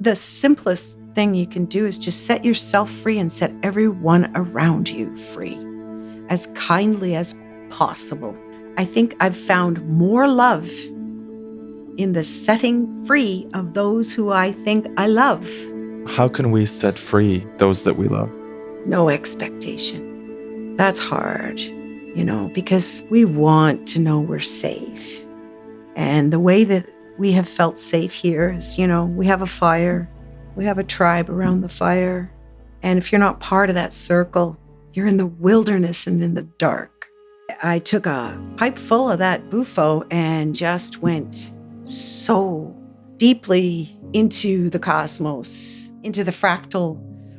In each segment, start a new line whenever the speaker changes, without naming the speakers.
the simplest thing you can do is just set yourself free and set everyone around you free as kindly as possible. I think I've found more love in the setting free of those who I think I love.
How can we set free those that we love?
No expectation. That's hard, because we want to know we're safe. And the way that we have felt safe here is, we have a fire, we have a tribe around the fire. And if you're not part of that circle, you're in the wilderness and in the dark. I took a pipe full of that Bufo and just went so deeply into the cosmos, into the fractal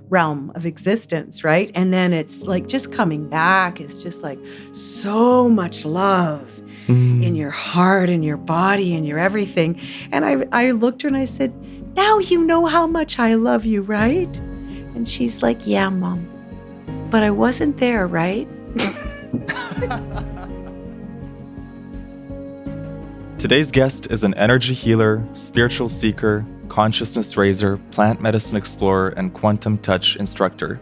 realm of existence, right? And then it's like just coming back is just like so much love in your heart and your body and your everything. And I looked at her and I said, now you know how much I love you, right? And she's like, yeah, Mom, but I wasn't there, right?
Today's guest is an energy healer, spiritual seeker, consciousness raiser, plant medicine explorer, and quantum touch instructor.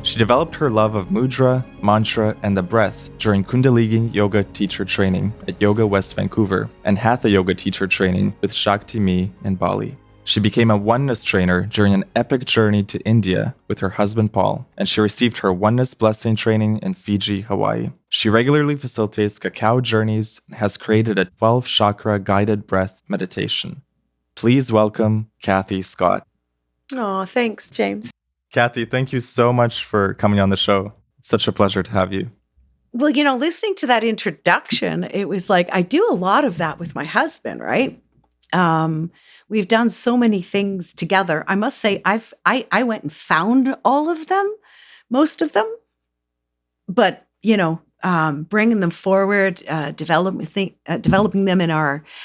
She developed her love of mudra, mantra, and the breath during Kundalini Yoga Teacher Training at Yoga West Vancouver and Hatha Yoga Teacher Training with Shakti Mhi in Bali. She became a Oneness Trainer during an epic journey to India with her husband Paul, and she received her Oneness Blessing training in Fiji, Hawaii. She regularly facilitates Cacao Journeys and has created a 12-chakra guided breath meditation. Please welcome Kathie Scott.
Oh, thanks, James.
Kathie, thank you so much for coming on the show. It's such a pleasure to have you.
Well, listening to that introduction, it was like I do a lot of that with my husband, right? We've done so many things together. I must say, I went and found all of them, most of them, but bringing them forward, developing them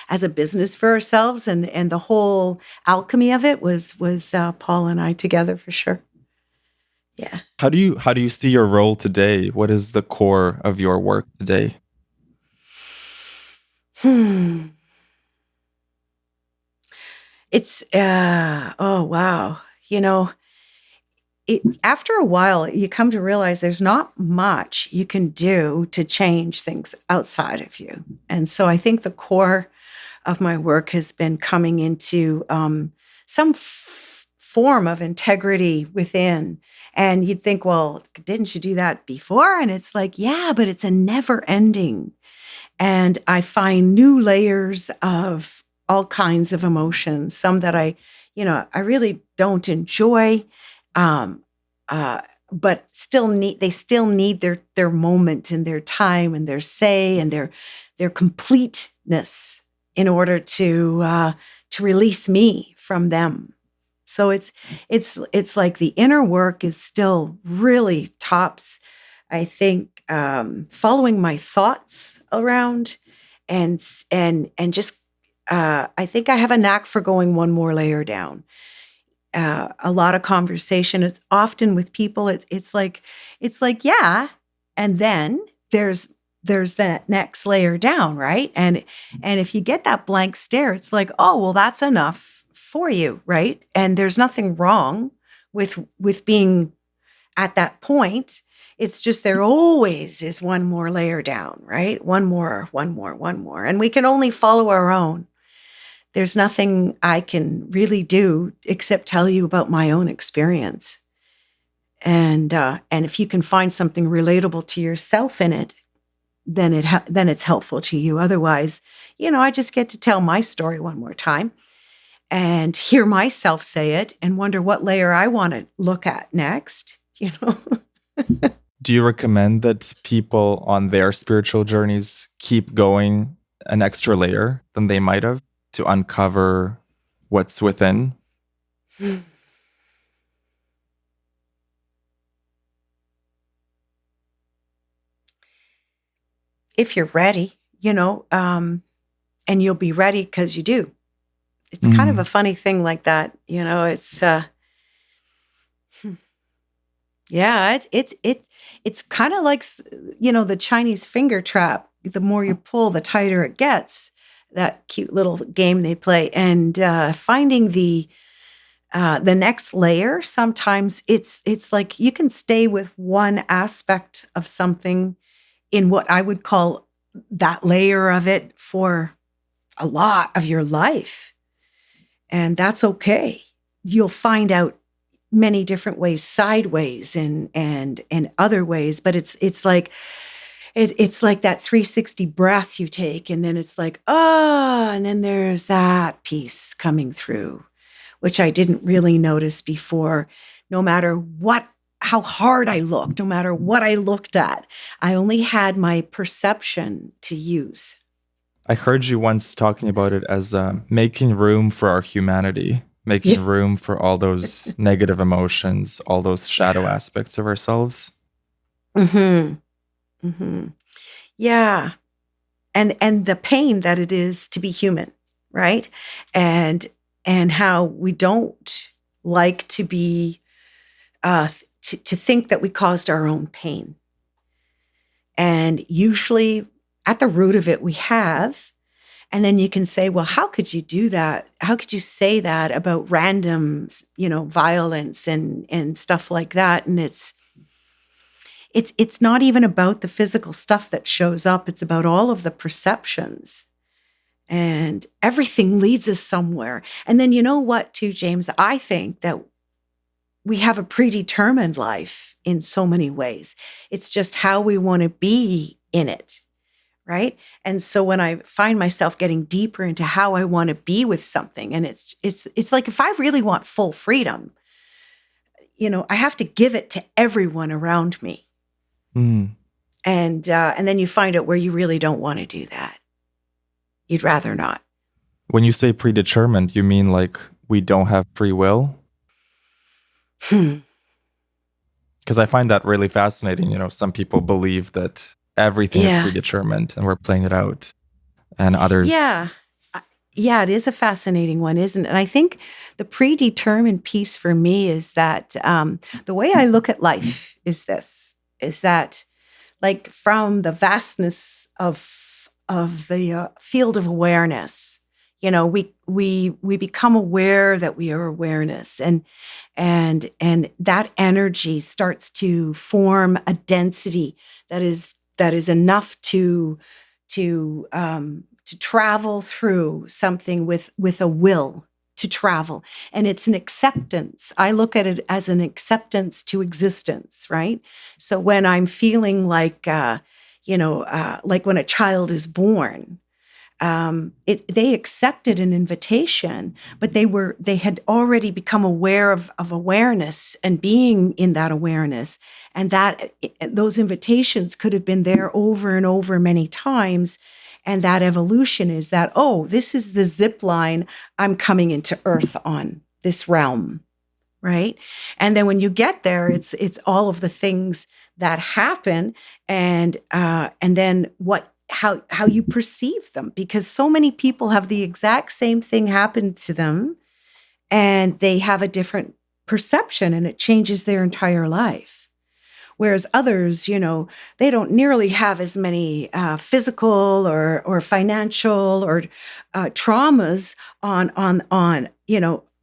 as a business for ourselves, and the whole alchemy of it was Paul and I together for sure. Yeah.
How do you see your role today? What is the core of your work today?
It's oh wow. After a while, you come to realize there's not much you can do to change things outside of you. And so I think the core of my work has been coming into some form of integrity within. And you'd think, well, didn't you do that before? And it's like, yeah, but it's a never ending. And I find new layers of all kinds of emotions, some that I really don't enjoy. But they still need their moment and their time and their say and their completeness in order to release me from them. So it's like the inner work is still really tops. I think following my thoughts around and just I think I have a knack for going one more layer down. A lot of conversation. It's often with people. It's like yeah, and then there's that next layer down, right? And if you get that blank stare, it's like, oh well, that's enough for you, right? And there's nothing wrong with being at that point. It's just there always is one more layer down, right? One more, and we can only follow our own. There's nothing I can really do except tell you about my own experience. And if you can find something relatable to yourself in it, then it's helpful to you. Otherwise, I just get to tell my story one more time and hear myself say it and wonder what layer I want to look at next,
Do you recommend that people on their spiritual journeys keep going an extra layer than they might have to uncover what's within?
If you're ready, and you'll be ready because you do. It's kind of a funny thing like that, it's yeah, it's kind of like, the Chinese finger trap. The more you pull, the tighter it gets. That cute little game they play, and finding the the next layer, sometimes it's like you can stay with one aspect of something in what I would call that layer of it for a lot of your life. And that's okay. You'll find out many different ways, sideways and other ways, but it's like it's like that 360 breath you take, and then it's like, oh, and then there's that piece coming through, which I didn't really notice before. No matter how hard I looked, no matter what I looked at, I only had my perception to use.
I heard you once talking about it as making room for our humanity, making
Yeah.
room for all those negative emotions, all those shadow aspects of ourselves.
Mm-hmm. Mm-hmm. Yeah. And the pain that it is to be human, right? And how we don't like to be to think that we caused our own pain. And usually at the root of it we have. And then you can say, well, how could you do that? How could you say that about random, violence and stuff like that? And it's not even about the physical stuff that shows up. It's about all of the perceptions. And everything leads us somewhere. And then you know what, too, James? I think that we have a predetermined life in so many ways. It's just how we want to be in it, right? And so when I find myself getting deeper into how I want to be with something, and it's like if I really want full freedom, I have to give it to everyone around me.
Mm.
And then you find out where you really don't want to do that. You'd rather not.
When you say predetermined, you mean like we don't have free will? Because I find that really fascinating. Some people believe that everything is predetermined and we're playing it out. And others...
Yeah, it is a fascinating one, isn't it? And I think the predetermined piece for me is that the way I look at life is that like from the vastness of the field of awareness, we become aware that we are awareness, and that energy starts to form a density that is enough to travel through something with a will to travel. And it's an acceptance. I look at it as an acceptance to existence, right? So when I'm feeling like, like when a child is born, they accepted an invitation, but they had already become aware of awareness and being in that awareness. And that those invitations could have been there over and over many times. And that evolution is that, oh, this is the zip line I'm coming into Earth on, this realm, right? And then when you get there, it's all of the things that happen, and then how you perceive them, because so many people have the exact same thing happen to them, and they have a different perception, and it changes their entire life. Whereas others, they don't nearly have as many physical or financial or traumas on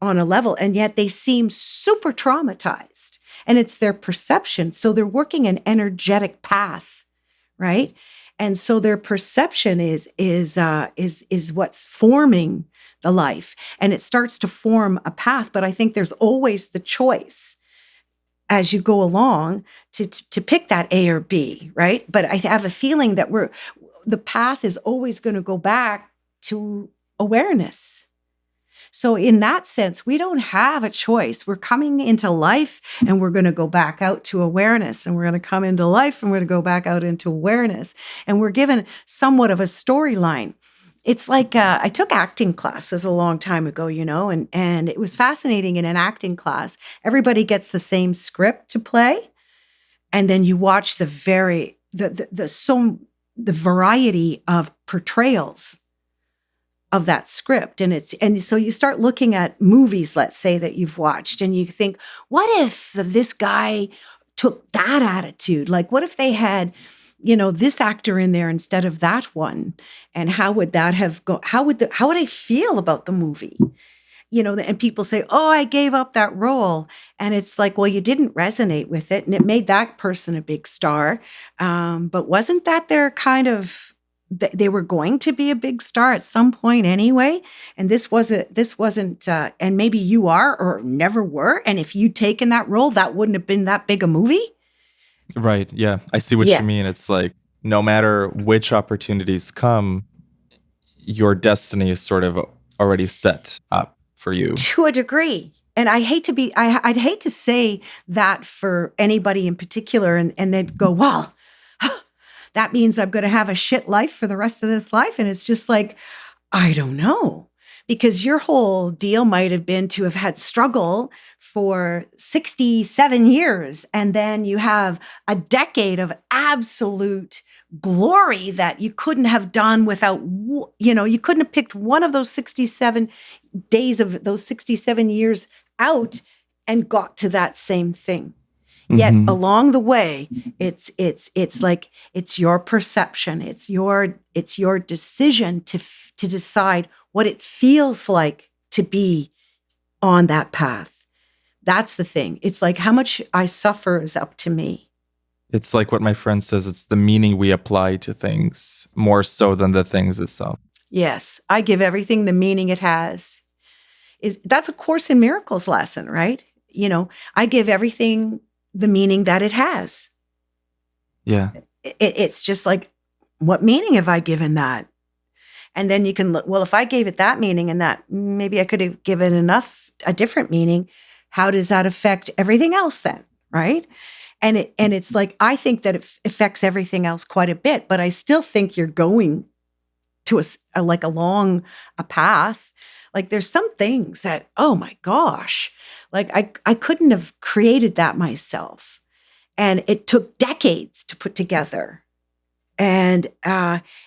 a level, and yet they seem super traumatized. And it's their perception. So they're working an energetic path, right? And so their perception is what's forming the life, and it starts to form a path. But I think there's always the choice as you go along to pick that A or B, right? But I have a feeling that the path is always going to go back to awareness. So in that sense, we don't have a choice. We're coming into life and we're going to go back out to awareness, and we're going to come into life and we're going to go back out into awareness. And we're given somewhat of a storyline. It's like I took acting classes a long time ago, and it was fascinating. In an acting class, everybody gets the same script to play, and then you watch the variety of portrayals of that script, and so you start looking at movies, let's say, that you've watched, and you think, what if this guy took that attitude? Like, what if they had this actor in there instead of that one? And how would that have how would I feel about the movie? and people say, oh, I gave up that role. And it's like, well, you didn't resonate with it. And it made that person a big star. But wasn't that their kind of, they were going to be a big star at some point anyway? And this wasn't, and maybe you are or never were. And if you'd taken that role, that wouldn't have been that big a movie.
Right. Yeah. I see what you mean. It's like, no matter which opportunities come, your destiny is sort of already set up for you.
To a degree. And I'd hate to say that for anybody in particular and they'd go, well, that means I'm going to have a shit life for the rest of this life. And it's just like, I don't know. Because your whole deal might have been to have had struggle for 67 years. And then you have a decade of absolute glory that you couldn't have done without, you couldn't have picked one of those 67 days of those 67 years out and got to that same thing. Yet along the way, it's like it's your perception, it's your decision to decide what it feels like to be on that path. That's the thing. It's like how much I suffer is up to me.
It's like what my friend says, it's the meaning we apply to things more so than the things itself.
Yes, I give everything the meaning it has. That's a Course in Miracles lesson, right? I give everything the meaning that it has.
Yeah.
It's just like, what meaning have I given that? And then you can look, well, if I gave it that meaning and that, maybe I could have given a different meaning. How does that affect everything else then? Right. And it's like, I think that it affects everything else quite a bit, but I still think you're going to along a path. Like there's some things that, oh my gosh, like I couldn't have created that myself. And it took decades to put together. And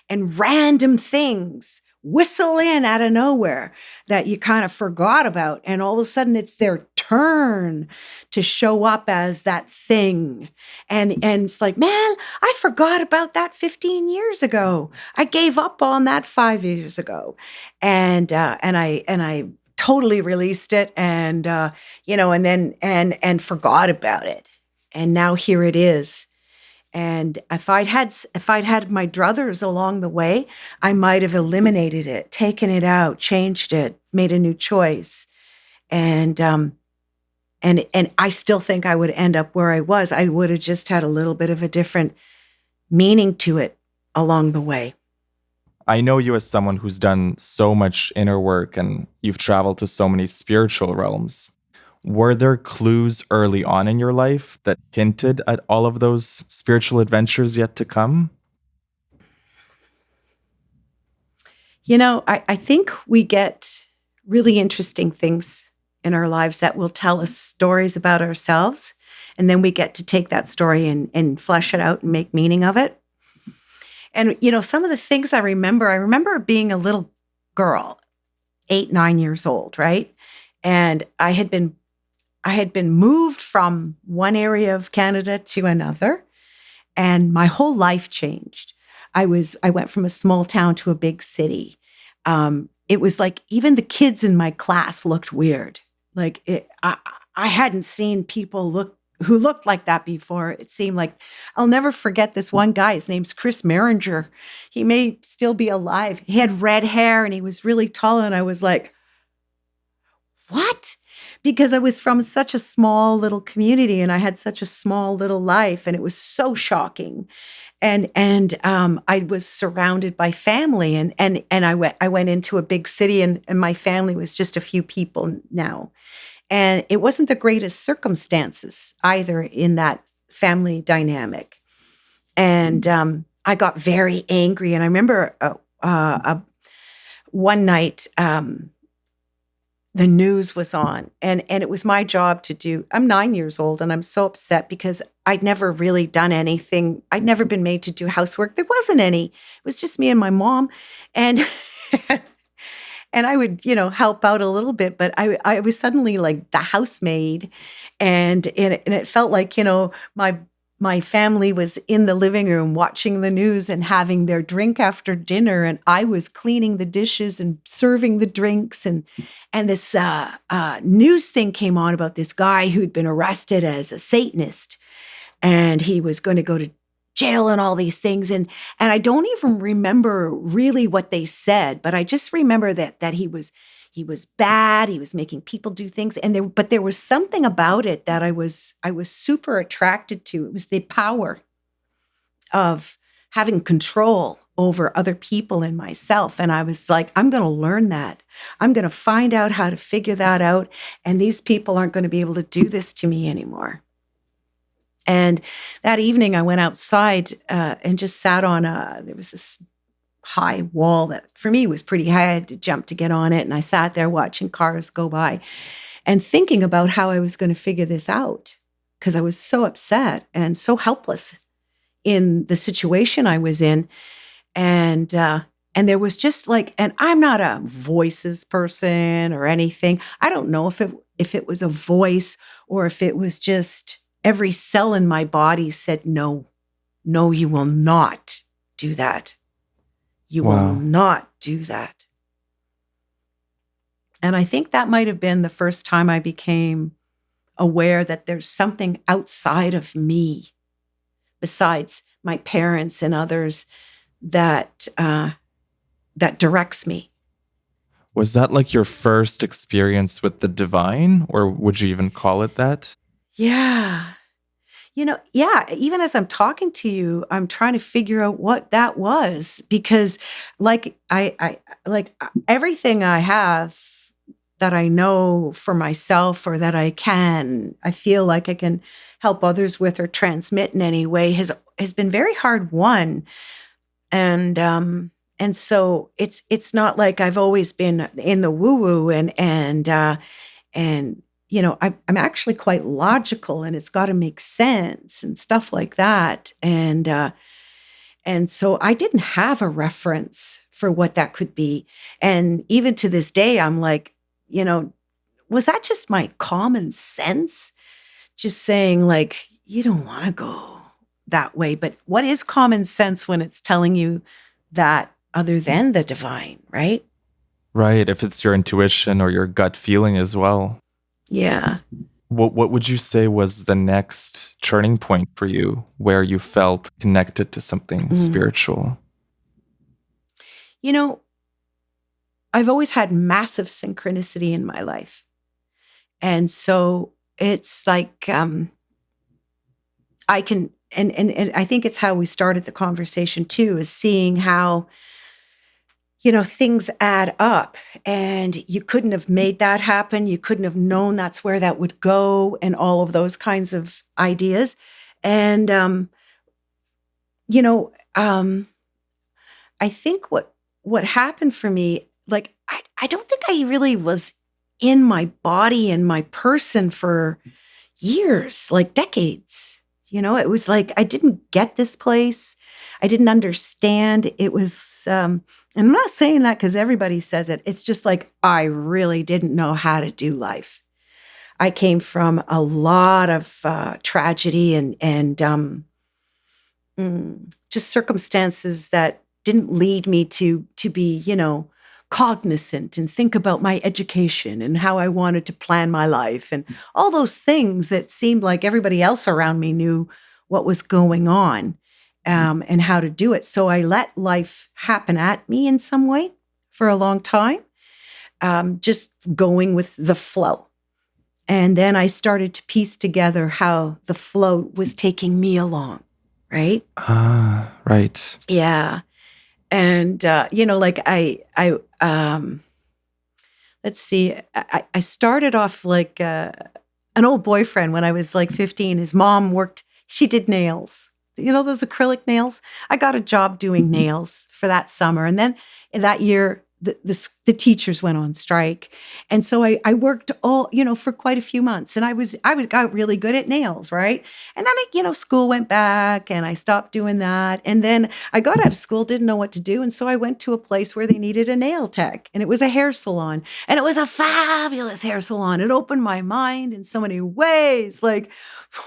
random things whistle in out of nowhere that you kind of forgot about. And all of a sudden it's their turn to show up as that thing. And it's like, man, I forgot about that 15 years ago. I gave up on that 5 years ago. And I totally released it and forgot about it. And now here it is. And if I'd had my druthers along the way, I might have eliminated it, taken it out, changed it, made a new choice. And I still think I would end up where I was. I would have just had a little bit of a different meaning to it along the way.
I know you as someone who's done so much inner work and you've traveled to so many spiritual realms. Were there clues early on in your life that hinted at all of those spiritual adventures yet to come?
I think we get really interesting things in our lives that will tell us stories about ourselves. And then we get to take that story and flesh it out and make meaning of it. And, some of the things I remember being a little girl, 8, 9 years old, right? And I had been moved from one area of Canada to another, and my whole life changed. I went from a small town to a big city. It was like even the kids in my class looked weird. Like I hadn't seen people who looked like that before. It seemed like I'll never forget this one guy. His name's Chris Maringer. He may still be alive. He had red hair and he was really tall, and I was like, what? Because I was from such a small little community and I had such a small little life, and it was so shocking. And I was surrounded by family, and I went into a big city, and my family was just a few people now. And it wasn't the greatest circumstances either in that family dynamic. And I got very angry. And I remember one night, the news was on, and it was my job to do. I'm 9 years old, and I'm so upset because I'd never really done anything. I'd never been made to do housework. There wasn't any. It was just me and my mom, and and I would, help out a little bit. But I was suddenly like the housemaid, and it felt like, my family was in the living room watching the news and having their drink after dinner, and I was cleaning the dishes and serving the drinks, and this news thing came on about this guy who'd been arrested as a Satanist, and he was going to go to jail and all these things, and I don't even remember really what they said, but I just remember that he was bad. He was making people do things. But there was something about it that I was super attracted to. It was the power of having control over other people and myself. And I was like, I'm going to learn that. I'm going to find out how to figure that out. And these people aren't going to be able to do this to me anymore. And that evening I went outside and just sat on there was this high wall that for me was pretty high. I had to jump to get on it. And I sat there watching cars go by and thinking about how I was going to figure this out, because I was so upset and so helpless in the situation I was in. And there was just like, and I'm not a voices person or anything. I don't know if it was a voice or if it was just every cell in my body said, no, you will not do that. You will not do that. And I think that might have been the first time I became aware that there's something outside of me, besides my parents and others, that directs me.
Was that like your first experience with the divine, or would you even call it that?
Yeah. Even as I'm talking to you, I'm trying to figure out what that was, because like I like everything I have that I know for myself, or that I feel like I can help others with or transmit in any way has been very hard won. And so it's not like I've always been in the woo-woo and I'm actually quite logical, and it's got to make sense and stuff like that. And so I didn't have a reference for what that could be. And even to this day, I'm like, was that just my common sense? Just saying like, you don't want to go that way. But what is common sense when it's telling you that other than the divine, right?
Right. If it's your intuition or your gut feeling as well.
Yeah.
What would you say was the next turning point for you where you felt connected to something spiritual?
I've always had massive synchronicity in my life. And so it's like I can, and I think it's how we started the conversation too, is seeing how things add up, and you couldn't have made that happen. You couldn't have known that's where that would go, and all of those kinds of ideas. And, I think what happened for me, like, I don't think I really was in my body and my person for years, like decades. It was like, I didn't get this place. I didn't understand. It was, and I'm not saying that because everybody says it. It's just like, I really didn't know how to do life. I came from a lot of tragedy and just circumstances that didn't lead me to be, cognizant and think about my education and how I wanted to plan my life and all those things that seemed like everybody else around me knew what was going on and how to do it. So I let life happen at me in some way for a long time, just going with the flow. And then I started to piece together how the flow was taking me along, right?
Right.
Yeah. And, like let's see, I started off like an old boyfriend when I was like 15. His mom she did nails, those acrylic nails. I got a job doing nails for that summer. And then in that year, the the teachers went on strike. And so I worked all, for quite a few months, and I got really good at nails. Right. And then school went back and I stopped doing that. And then I got out of school, didn't know what to do. And so I went to a place where they needed a nail tech, and it was a hair salon, and it was a fabulous hair salon. It opened my mind in so many ways. Like,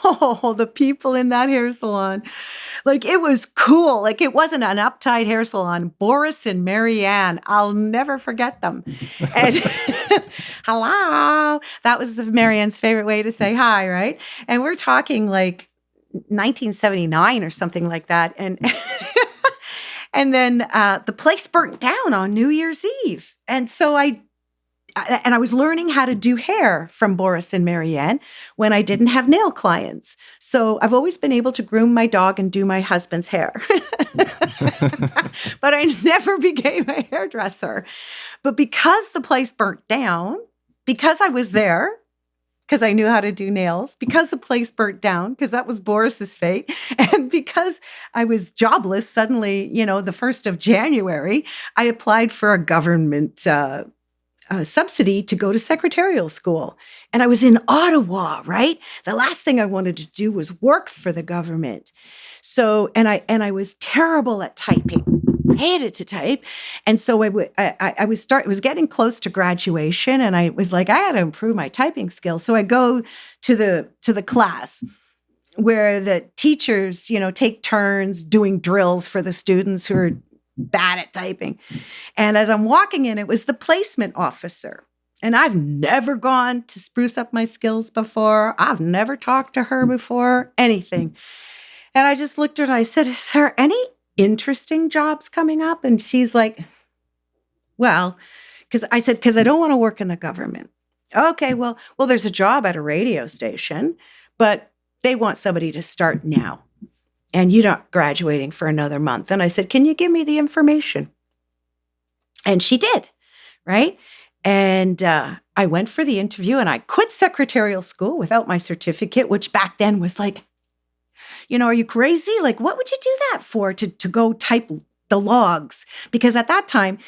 oh, the people in that hair salon, like it was cool. Like it wasn't an uptight hair salon. Boris and Marianne, I'll never forget them. And hello, that was Marianne's favorite way to say hi, right? And we're talking like 1979 or something like that. And and then the place burnt down on New Year's Eve. And so I was learning how to do hair from Boris and Marianne when I didn't have nail clients. So I've always been able to groom my dog and do my husband's hair. But I never became a hairdresser. But because the place burnt down, because I was there, because I knew how to do nails, because the place burnt down, because that was Boris's fate, and because I was jobless suddenly, the 1st of January, I applied for a government subsidy to go to secretarial school. And I was in Ottawa, right? The last thing I wanted to do was work for the government. So, and I was terrible at typing. Hated to type. And so it was getting close to graduation, and I was like, I had to improve my typing skills. So I go to the class where the teachers, take turns doing drills for the students who are bad at typing. And as I'm walking in, it was the placement officer. And I've never gone to spruce up my skills before. I've never talked to her before, anything. And I just looked at her and I said, is there any interesting jobs coming up? And she's like, well, because I don't want to work in the government. Okay, well, there's a job at a radio station, but they want somebody to start now. And you're not graduating for another month. And I said, can you give me the information? And she did, right? And I went for the interview, and I quit secretarial school without my certificate, which back then was like, are you crazy? Like, what would you do that for? To go type the logs? Because at that time,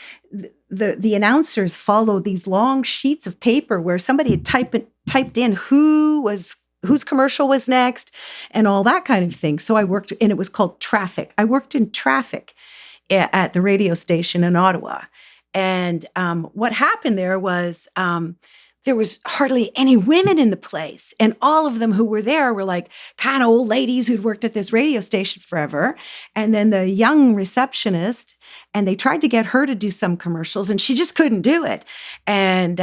the announcers followed these long sheets of paper where somebody had typed in whose commercial was next and all that kind of thing. So I worked, and it was called traffic. I worked in traffic at the radio station in Ottawa. And what happened there was there was hardly any women in the place. And all of them who were there were like kind of old ladies who'd worked at this radio station forever. And then the young receptionist, and they tried to get her to do some commercials, and she just couldn't do it. And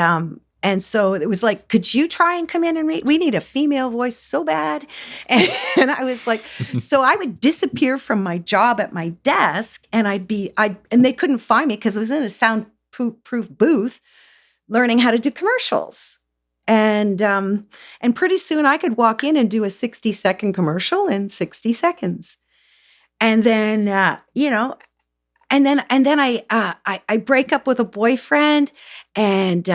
so it was like, could you try and come in and read? We need a female voice so bad. And I was like, so I would disappear from my job at my desk, and and they couldn't find me because I was in a soundproof booth learning how to do commercials. And pretty soon I could walk in and do a 60-second commercial in 60 seconds. And then, And then I break up with a boyfriend, and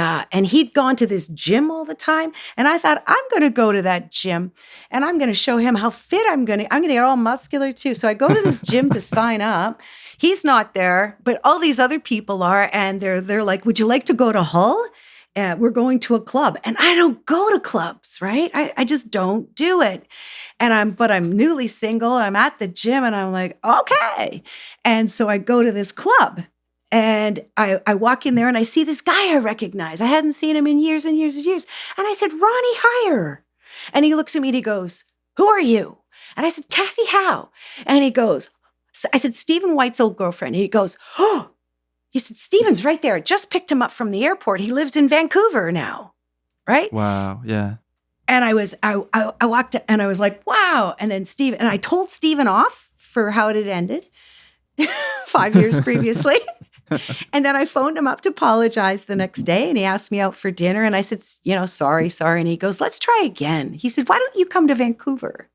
he'd gone to this gym all the time. And I thought, I'm going to go to that gym, and I'm going to show him how fit I'm going to get all muscular too. So I go to this gym to sign up. He's not there, but all these other people are, and they're like, would you like to go to Hull? We're going to a club. And I don't go to clubs, right? I just don't do it. But I'm newly single. I'm at the gym, and I'm like, okay. And so I go to this club, and I walk in there, and I see this guy I recognize. I hadn't seen him in years and years and years. And I said, Ronnie Heyer. And he looks at me and he goes, who are you? And I said, Kathie how? And he goes, I said, Stephen White's old girlfriend. And he goes, oh, he said, Stephen's right there. I just picked him up from the airport. He lives in Vancouver now. Right?
Wow. Yeah.
And I walked and I was like, wow. And then I told Stephen off for how it had ended 5 years previously. And then I phoned him up to apologize the next day, and he asked me out for dinner. And I said, sorry. And he goes, let's try again. He said, why don't you come to Vancouver?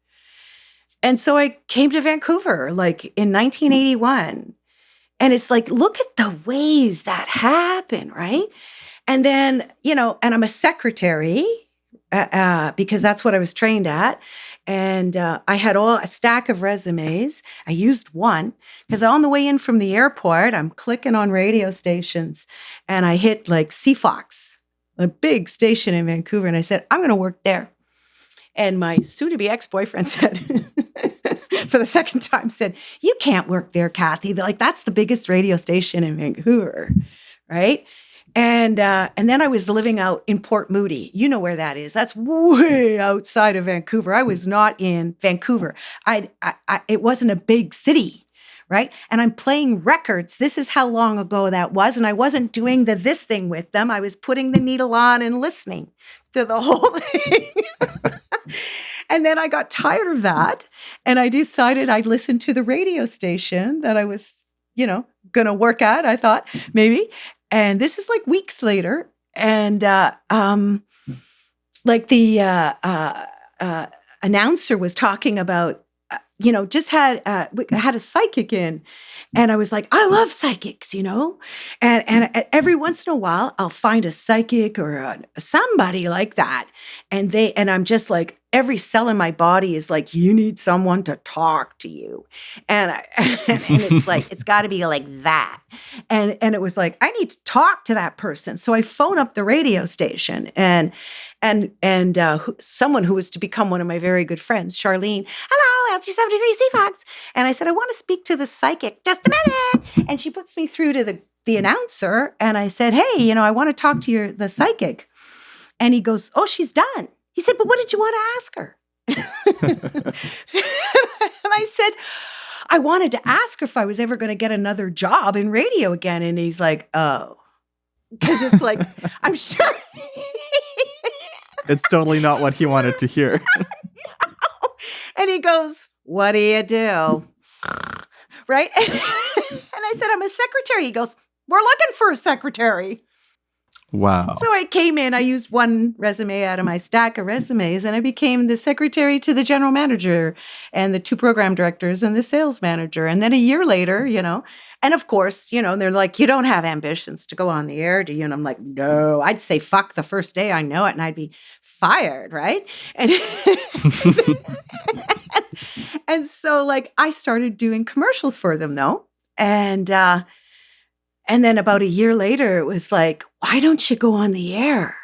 And so I came to Vancouver like in 1981. And it's like, look at the ways that happen, right? And then, and I'm a secretary because that's what I was trained at. And I had a stack of resumes. I used one because on the way in from the airport, I'm clicking on radio stations and I hit like CFOX, a big station in Vancouver. And I said, I'm going to work there. And my soon-to-be ex-boyfriend said, for the second time, said, you can't work there, Kathie. Like, that's the biggest radio station in Vancouver, right? And then I was living out in Port Moody. You know where that is. That's way outside of Vancouver. I was not in Vancouver. It wasn't a big city, right? And I'm playing records. This is how long ago that was. And I wasn't doing this thing with them. I was putting the needle on and listening to the whole thing. And then I got tired of that. And I decided I'd listen to the radio station that I was, going to work at, I thought, maybe. And this is like weeks later. And like the announcer was talking about, just had a psychic in. And I was like, I love psychics, and every once in a while I'll find a psychic or somebody like that. And I'm just like, every cell in my body is like, you need someone to talk to you. And it's like, it's got to be like that. And it was like, I need to talk to that person. So I phone up the radio station and someone who was to become one of my very good friends, Charlene, hello, LG73 CFOX. And I said, I want to speak to the psychic, just a minute. And she puts me through to the announcer. And I said, hey, I want to talk to the psychic. And he goes, oh, she's done. He said, but what did you want to ask her? And I said, I wanted to ask her if I was ever going to get another job in radio again. And he's like, oh, because it's like, I'm sure.
It's totally not what he wanted to hear.
And he goes, what do you do? Right? And I said, I'm a secretary. He goes, we're looking for a secretary.
Wow.
So I came in, I used one resume out of my stack of resumes, and I became the secretary to the general manager and the 2 program directors and the sales manager. And then a year later, and of course, they're like, you don't have ambitions to go on the air, do you? And I'm like, no, I'd say fuck the first day I know it, and I'd be fired, right? And, and so like I started doing commercials for them though. And then about a year later, it was like, why don't you go on the air?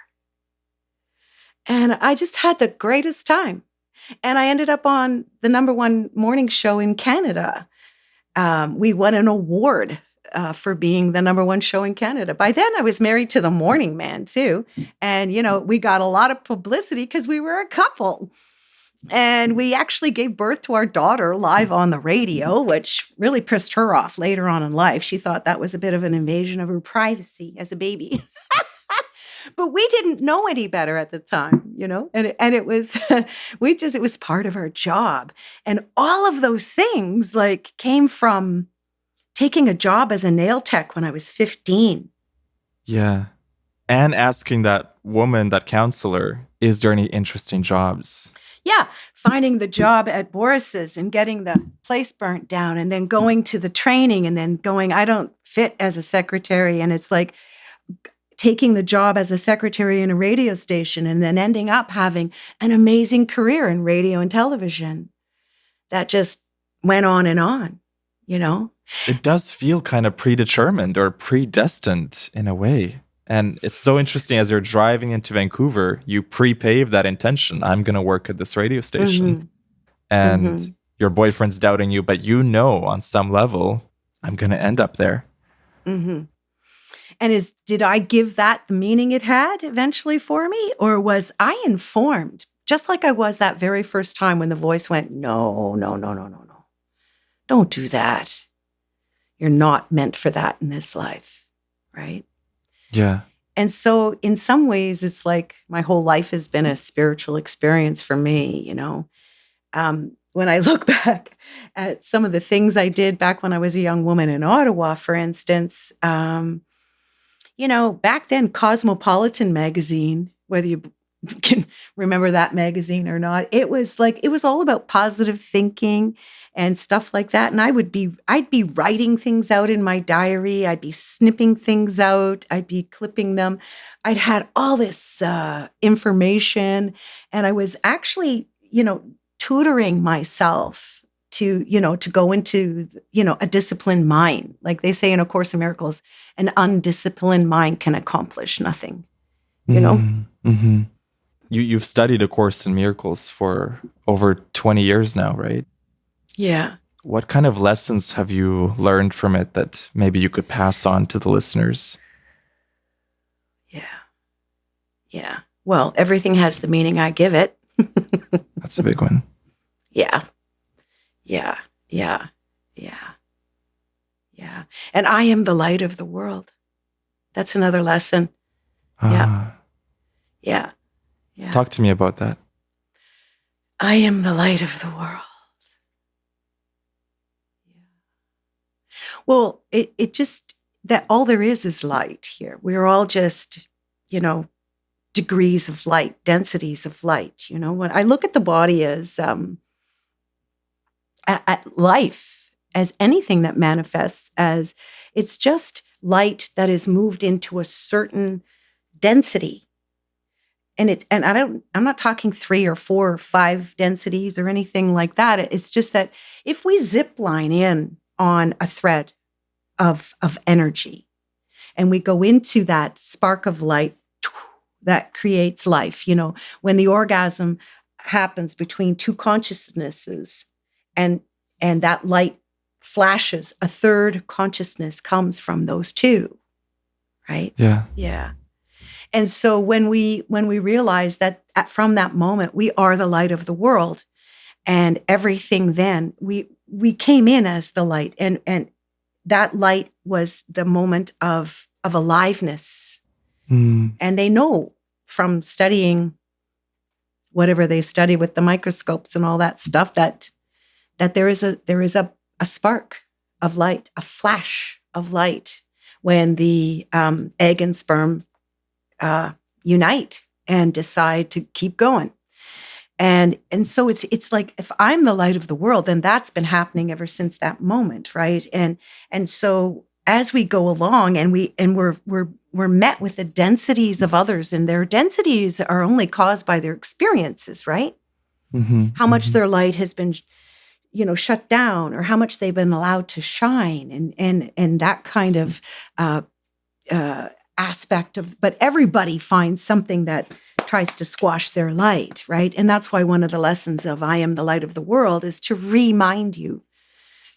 And I just had the greatest time. And I ended up on the #1 morning show in Canada. We won an award for being the #1 show in Canada. By then, I was married to the morning man, too. And, we got a lot of publicity because we were a couple. And we actually gave birth to our daughter live on the radio, which really pissed her off later on in life. She thought that was a bit of an invasion of her privacy as a baby. But we didn't know any better at the time, and it was, it was part of our job. And all of those things like came from taking a job as a nail tech when I was 15.
Yeah. And asking that woman, that counselor, is there any interesting jobs?
Yeah, finding the job at Boris's and getting the place burnt down and then going to the training and then going, I don't fit as a secretary. And it's like taking the job as a secretary in a radio station and then ending up having an amazing career in radio and television that just went on and on,
It does feel kind of predetermined or predestined in a way. And it's so interesting, as you're driving into Vancouver, you pre-pave that intention. I'm going to work at this radio station.
Mm-hmm.
And your boyfriend's doubting you, but on some level, I'm going to end up there.
Mm-hmm. And did I give that the meaning it had eventually for me? Or was I informed, just like I was that very first time when the voice went, no. Don't do that. You're not meant for that in this life, right?
Yeah.
And so in some ways, it's like my whole life has been a spiritual experience for me, When I look back at some of the things I did back when I was a young woman in Ottawa, for instance, back then Cosmopolitan magazine, whether you can remember that magazine or not. It was all about positive thinking and stuff like that. And I'd be writing things out in my diary. I'd be snipping things out. I'd be clipping them. I'd had all this information, and I was actually, tutoring myself to go into, a disciplined mind. Like they say in A Course in Miracles, an undisciplined mind can accomplish nothing,
Mm-hmm. You've studied A Course in Miracles for over 20 years now, right?
Yeah.
What kind of lessons have you learned from it that maybe you could pass on to the listeners?
Yeah. Yeah. Well, everything has the meaning I give it.
That's a big one.
Yeah. Yeah. Yeah. Yeah. Yeah. And I am the light of the world. That's another lesson. Yeah. Yeah. Yeah.
Talk to me about that.
I am the light of the world. Well, it just, that all there is light here. We're all just, degrees of light, densities of light. When I look at the body as at life, as anything that manifests as, it's just light that is moved into a certain density. And I'm not talking 3 or 4 or 5 densities or anything like that. It's just that if we zip line in on a thread of energy, and we go into that spark of light that creates life, when the orgasm happens between 2 consciousnesses, and that light flashes, a third consciousness comes from those 2, right?
Yeah.
Yeah. And so when we realize that from that moment, we are the light of the world, and everything, then we came in as the light, and that light was the moment of aliveness. And they know from studying whatever they study with the microscopes and all that stuff that there is a spark of light, a flash of light, when the egg and sperm unite and decide to keep going. And so it's like, if I'm the light of the world, then that's been happening ever since that moment, right? And so as we go along, and we're met with the densities of others, and their densities are only caused by their experiences, right?
Mm-hmm.
How much their light has been, shut down, or how much they've been allowed to shine, and that kind of aspect of. But everybody finds something that tries to squash their light, right? And that's why one of the lessons of I am the light of the world is to remind you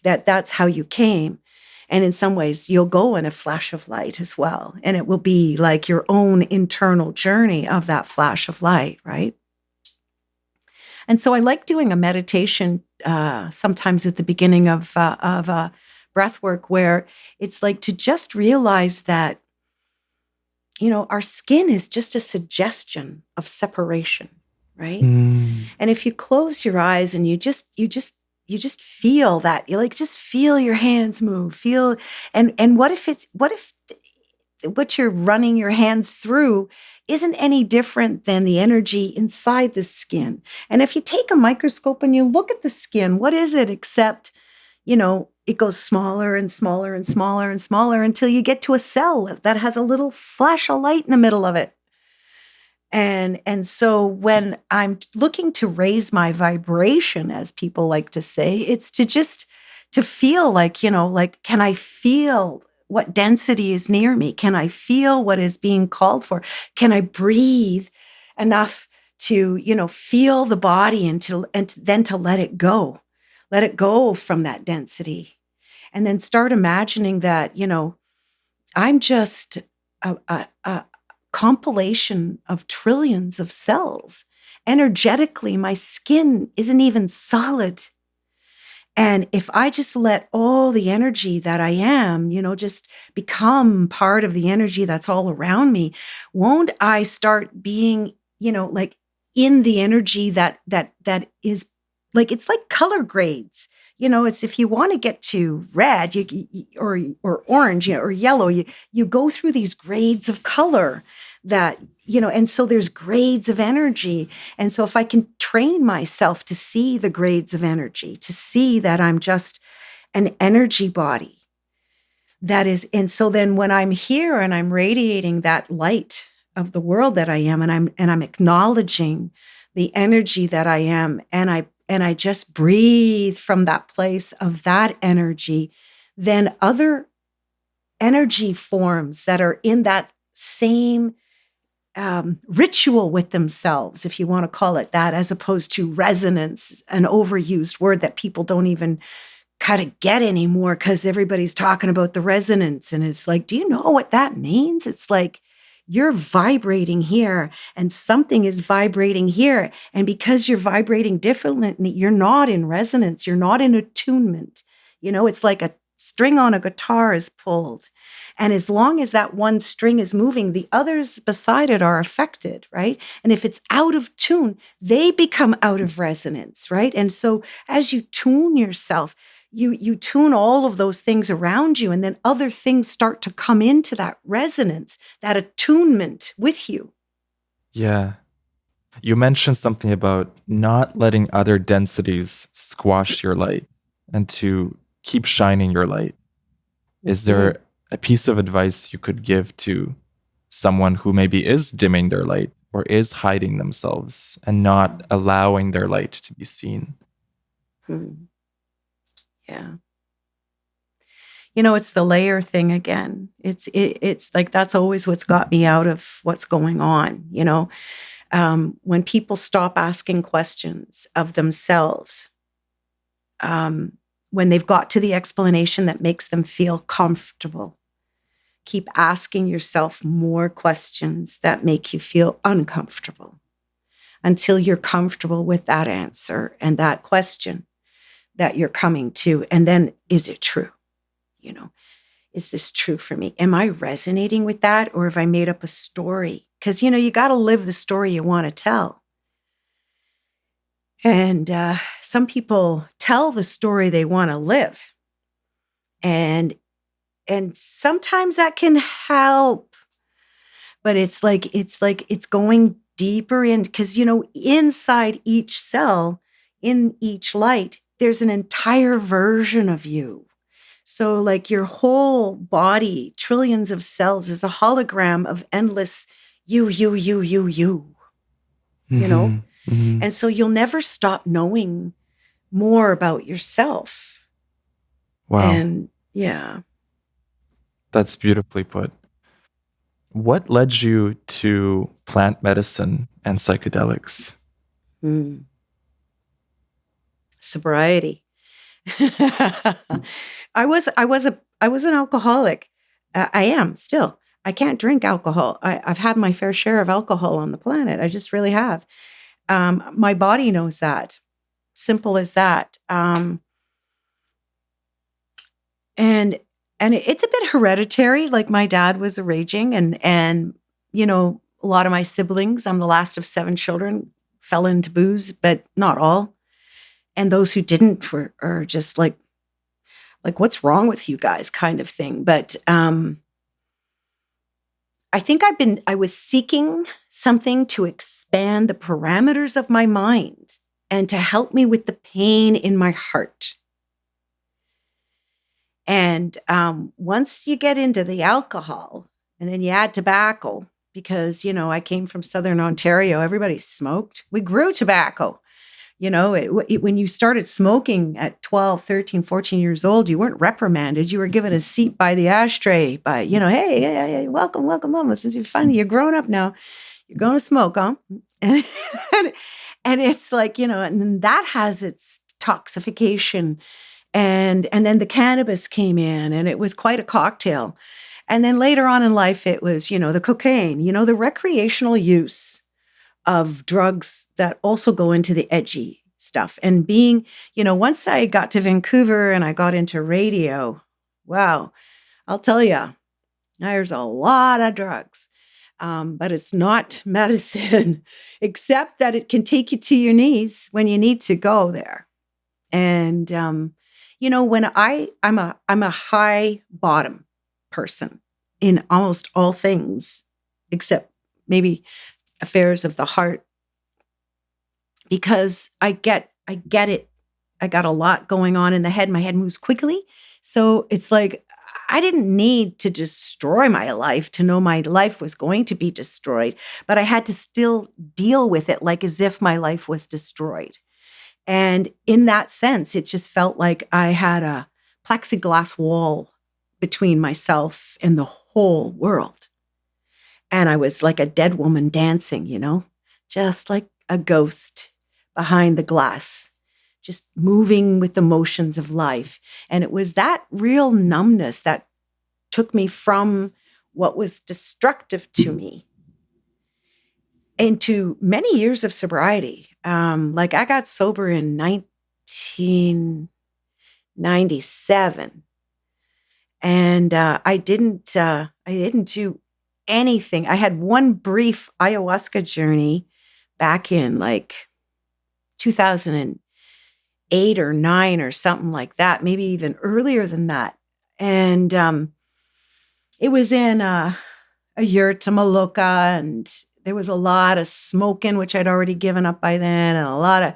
that that's how you came. And in some ways, you'll go in a flash of light as well. And it will be like your own internal journey of that flash of light, right? And so I like doing a meditation sometimes at the beginning of breath work, where it's like to just realize that, our skin is just a suggestion of separation, right? And if you close your eyes and you just feel that, you just feel your hands move, and what if what you're running your hands through isn't any different than the energy inside the skin. And if you take a microscope and you look at the skin, what is it except, it goes smaller and smaller and smaller and smaller until you get to a cell that has a little flash of light in the middle of it. And so when I'm looking to raise my vibration, as people like to say, it's to feel like, can I feel what density is near me? Can I feel what is being called for? Can I breathe enough to, feel the body and then to let it go? Let it go from that density, and then start imagining that, I'm just a compilation of trillions of cells. Energetically, my skin isn't even solid. And if I just let all the energy that I am, just become part of the energy that's all around me, won't I start being, like in the energy that is, like, it's like color grades. It's, if you want to get to red, or orange, or yellow, you go through these grades of color that, and so there's grades of energy. And so if I can train myself to see the grades of energy, to see that I'm just an energy body that is, and so then when I'm here and I'm radiating that light of the world that I am, and I'm acknowledging the energy that I am, and I just breathe from that place of that energy, then other energy forms that are in that same ritual with themselves, if you want to call it that, as opposed to resonance, an overused word that people don't even kind of get anymore because everybody's talking about the resonance. And it's like, do you know what that means? It's like you're vibrating here and something is vibrating here. And because you're vibrating differently, you're not in resonance. You're not in attunement. It's like a string on a guitar is pulled. And as long as that one string is moving, the others beside it are affected, right? And if it's out of tune, they become out of resonance, right? And so as you tune yourself, you tune all of those things around you, and then other things start to come into that resonance, that attunement with you.
Yeah. You mentioned something about not letting other densities squash your light and to keep shining your light. Is there a piece of advice you could give to someone who maybe is dimming their light or is hiding themselves and not allowing their light to be seen?
Yeah. It's the layer thing again. It's like that's always what's got me out of what's going on. When people stop asking questions of themselves, when they've got to the explanation that makes them feel comfortable, keep asking yourself more questions that make you feel uncomfortable until you're comfortable with that answer and that question that you're coming to. And then, is it true? Is this true for me? Am I resonating with that? Or have I made up a story? Because, you got to live the story you want to tell. And some people tell the story they want to live. And sometimes that can help. But it's going deeper in, because, inside each cell, in each light, there's an entire version of you. So like your whole body, trillions of cells, is a hologram of endless you. And so you'll never stop knowing more about yourself.
Wow.
And yeah.
That's beautifully put. What led you to plant medicine and psychedelics?
Sobriety. I was an alcoholic. I am still. I can't drink alcohol. I've had my fair share of alcohol on the planet. I just really have. My body knows that. Simple as that. And it's a bit hereditary. Like my dad was a raging, and a lot of my siblings, I'm the last of 7 children, fell into booze, but not all. And those who didn't are just like, what's wrong with you guys kind of thing. But I think I was seeking something to expand the parameters of my mind and to help me with the pain in my heart. And once you get into the alcohol and then you add tobacco, because, I came from Southern Ontario, everybody smoked. We grew tobacco. When you started smoking at 12, 13, 14 years old, you weren't reprimanded. You were given a seat by the ashtray by, hey, welcome. Since you're grown up now, you're going to smoke, huh? And it's like, and that has its toxification. And then the cannabis came in, and it was quite a cocktail. And then later on in life, it was, the cocaine, the recreational use of drugs that also go into the edgy stuff. And being, once I got to Vancouver and I got into radio, wow, I'll tell you, there's a lot of drugs. But it's not medicine, except that it can take you to your knees when you need to go there. And, when I'm a high bottom person in almost all things, except maybe affairs of the heart, because I get it. I got a lot going on in the head. My head moves quickly. So it's like, I didn't need to destroy my life to know my life was going to be destroyed, but I had to still deal with it like as if my life was destroyed. And in that sense, it just felt like I had a plexiglass wall between myself and the whole world. And I was like a dead woman dancing, just like a ghost behind the glass, just moving with the motions of life. And it was that real numbness that took me from what was destructive to me into many years of sobriety. Like I got sober in 1997, and I didn't do anything. I had one brief ayahuasca journey back in like 2008 or 9 or something like that, maybe even earlier than that. And it was in a yurt, a maloka, and there was a lot of smoking, which I'd already given up by then, and a lot of,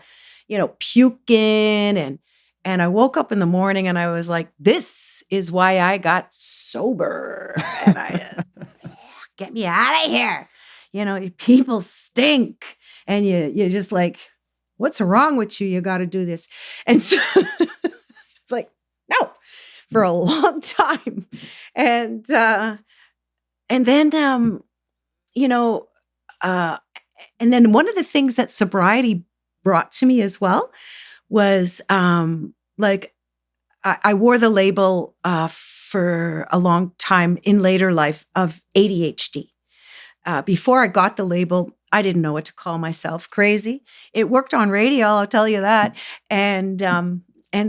puking. And I woke up in the morning and I was like, this is why I got sober. And I, get me out of here. People stink. And you're just like, what's wrong with you? You got to do this. And so it's like, no, for a long time. And then, and then one of the things that sobriety brought to me as well was like I wore the label for a long time in later life of ADHD. Before I got the label, I didn't know what to call myself. Crazy. It worked on radio, I'll tell you that. And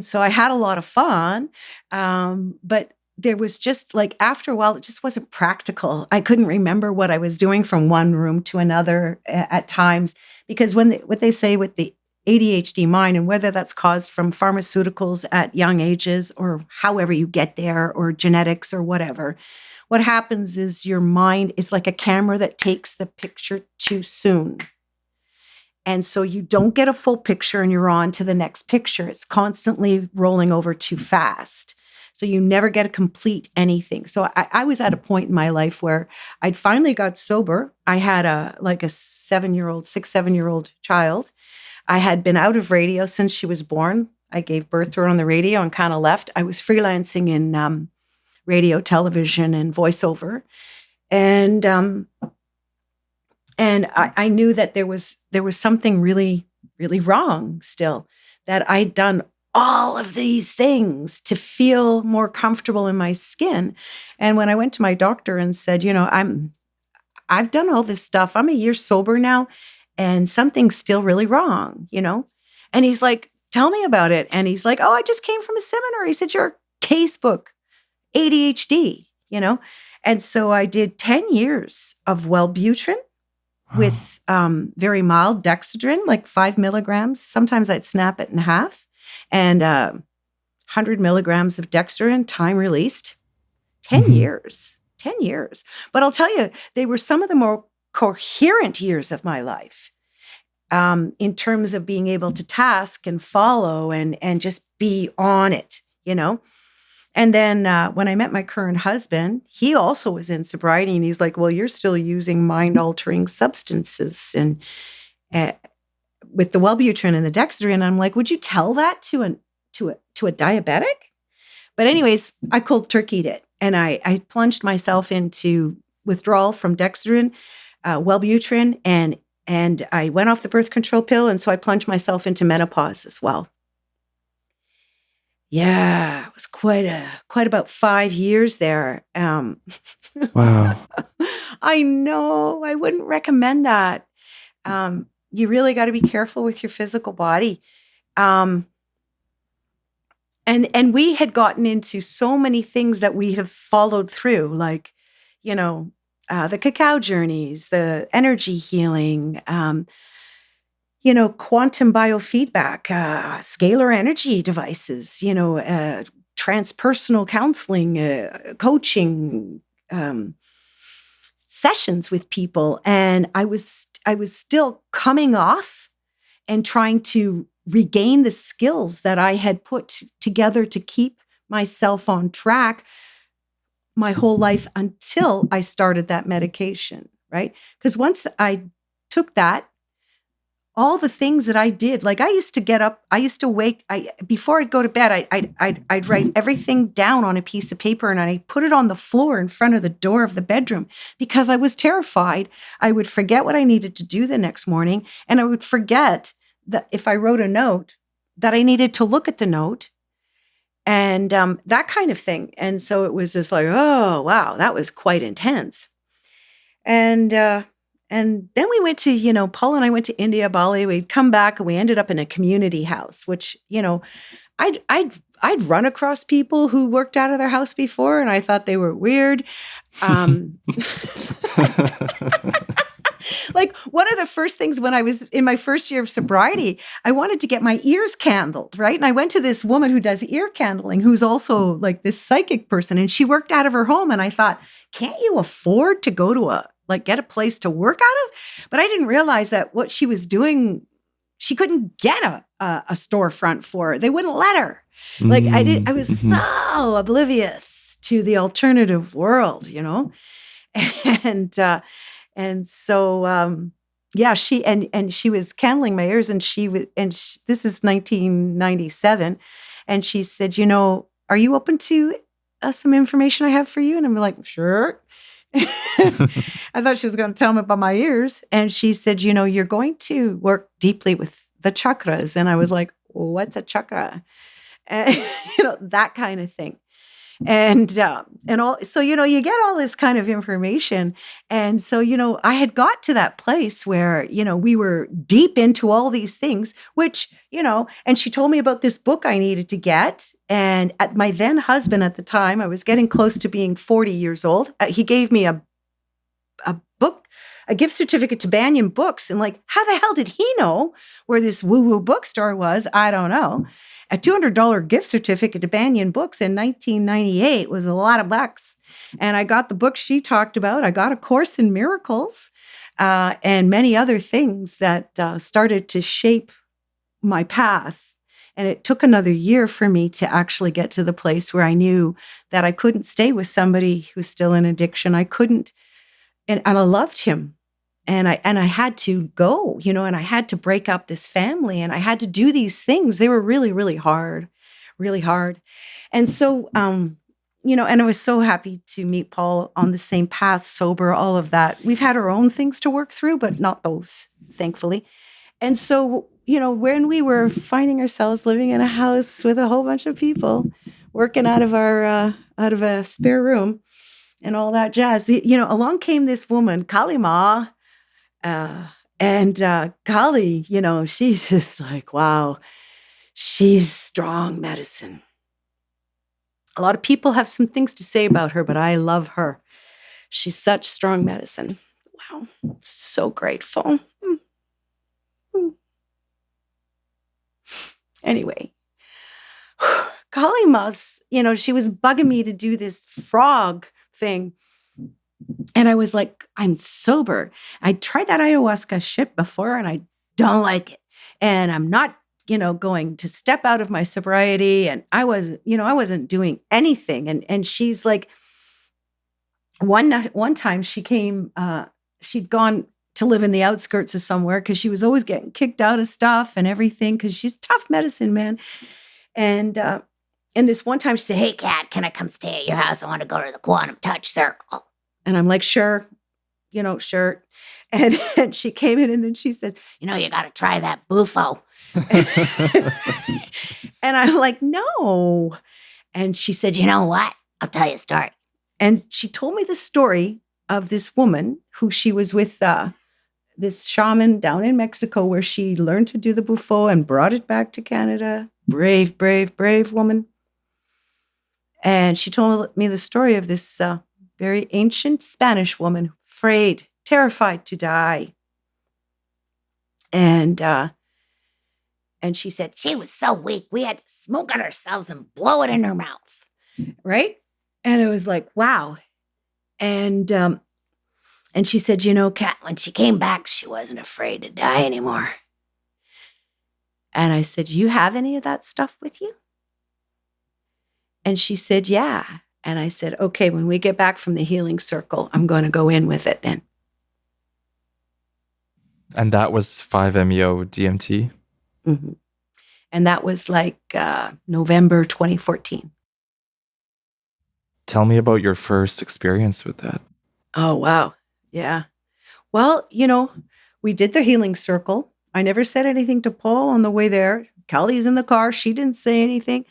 so I had a lot of fun. But there was just like, after a while, it just wasn't practical. I couldn't remember what I was doing from one room to another at times, because what they say with the ADHD mind, and whether that's caused from pharmaceuticals at young ages or however you get there, or genetics or whatever, what happens is your mind is like a camera that takes the picture too soon. And so you don't get a full picture and you're on to the next picture. It's constantly rolling over too fast. So you never get a complete anything. So I was at a point in my life where I'd finally got sober. I had a 7-year-old child. I had been out of radio since she was born. I gave birth to her on the radio and kind of left. I was freelancing in radio, television, and voiceover. And I knew that there was something really, really wrong still, that I'd done all of these things to feel more comfortable in my skin. And when I went to my doctor and said, I've done all this stuff. I'm a year sober now, and something's still really wrong, And he's like, tell me about it. And he's like, oh, I just came from a seminar. He said, you're casebook ADHD, And so I did 10 years of Wellbutrin with very mild dexedrine, like 5 milligrams. Sometimes I'd snap it in half, and 100 milligrams of dexedrine, time released. 10 years. But I'll tell you, they were some of the more coherent years of my life, in terms of being able to task and follow and just be on it, And then when I met my current husband, he also was in sobriety, and he's like, well, you're still using mind-altering substances and with the Wellbutrin and the dexedrine. I'm like, would you tell that to a diabetic? But anyways, I cold turkeyed it, and I plunged myself into withdrawal from dexedrine, Wellbutrin, and I went off the birth control pill, and so I plunged myself into menopause as well. Yeah, it was quite about 5 years there.
Wow.
I know. I wouldn't recommend that. You really got to be careful with your physical body. And we had gotten into so many things that we have followed through, like, the Cacao Journeys, the energy healing, quantum biofeedback, scalar energy devices, transpersonal counseling, coaching, sessions with people, and I was still coming off and trying to regain the skills that I had put together to keep myself on track my whole life until I started that medication, right? Because once I took that, all the things that I did, like I used to get up, I used to wake, before I'd go to bed, I'd write everything down on a piece of paper and I'd put it on the floor in front of the door of the bedroom because I was terrified I would forget what I needed to do the next morning, and I would forget that if I wrote a note that I needed to look at the note, and that kind of thing. And so it was just like, oh wow, that was quite intense. And then we went to, Paul and I went to India, Bali. We'd come back and we ended up in a community house, which, I'd run across people who worked out of their house before, and I thought they were weird. Like one of the first things when I was in my first year of sobriety, I wanted to get my ears candled, right? And I went to this woman who does ear candling, who's also like this psychic person, and she worked out of her home. And I thought, can't you afford to go to get a place to work out of? But I didn't realize that what she was doing, she couldn't get a storefront for her. They wouldn't let her. I was so oblivious to the alternative world, and so she was candling my ears, and this is 1997, and she said, are you open to some information I have for you? And I'm like, sure. I thought she was going to tell me about my ears. And she said, you're going to work deeply with the chakras. And I was like, what's a chakra? And, that kind of thing. And all, so, you get all this kind of information. And so, I had got to that place where, we were deep into all these things, which, and she told me about this book I needed to get. And at my then husband at the time, I was getting close to being 40 years old. He gave me a book, a gift certificate to Banyan Books. And like, how the hell did he know where this woo-woo bookstore was? I don't know. A $200 gift certificate to Banyan Books in 1998 was a lot of bucks. And I got the book she talked about. I got A Course in Miracles and many other things that started to shape my path. And it took another year for me to actually get to the place where I knew that I couldn't stay with somebody who's still in addiction. I couldn't, and I loved him. And I had to go, and I had to break up this family, and I had to do these things. They were really, really hard, really hard. And so, and I was so happy to meet Paul on the same path, sober, all of that. We've had our own things to work through, but not those, thankfully. And so, when we were finding ourselves living in a house with a whole bunch of people, working out of a spare room and all that jazz, along came this woman, Kathie Ma. Kali, she's just like, wow, she's strong medicine. A lot of people have some things to say about her, but I love her. She's such strong medicine. Wow. So grateful. Anyway, Kali must, she was bugging me to do this frog thing. And I was like, I'm sober. I tried that ayahuasca shit before and I don't like it. And I'm not, going to step out of my sobriety. And I wasn't doing anything. And she's like, one time she came, she'd gone to live in the outskirts of somewhere because she was always getting kicked out of stuff and everything because she's tough medicine, man. And this one time she said, hey, Kat, can I come stay at your house? I want to go to the quantum touch circle. And I'm like, sure, sure. And she came in and then she says, you got to try that Bufo. And I'm like, no. And she said, you know what? I'll tell you a story. And she told me the story of this woman who she was with this shaman down in Mexico where she learned to do the Bufo and brought it back to Canada. Brave, brave, brave woman. And she told me the story of this very ancient Spanish woman, afraid, terrified to die. And she said she was so weak, we had to smoke it ourselves and blow it in her mouth, right? And it was like, wow. And And she said, Kat, when she came back, she wasn't afraid to die anymore. And I said, you have any of that stuff with you? And she said, yeah. And I said, okay, when we get back from the healing circle, I'm going to go in with it then.
And that was 5-MeO DMT?
Mm-hmm. And that was like November 2014.
Tell me about your first experience with that.
Oh, wow. Yeah. Well, we did the healing circle. I never said anything to Paul on the way there. Kelly's in the car. She didn't say anything.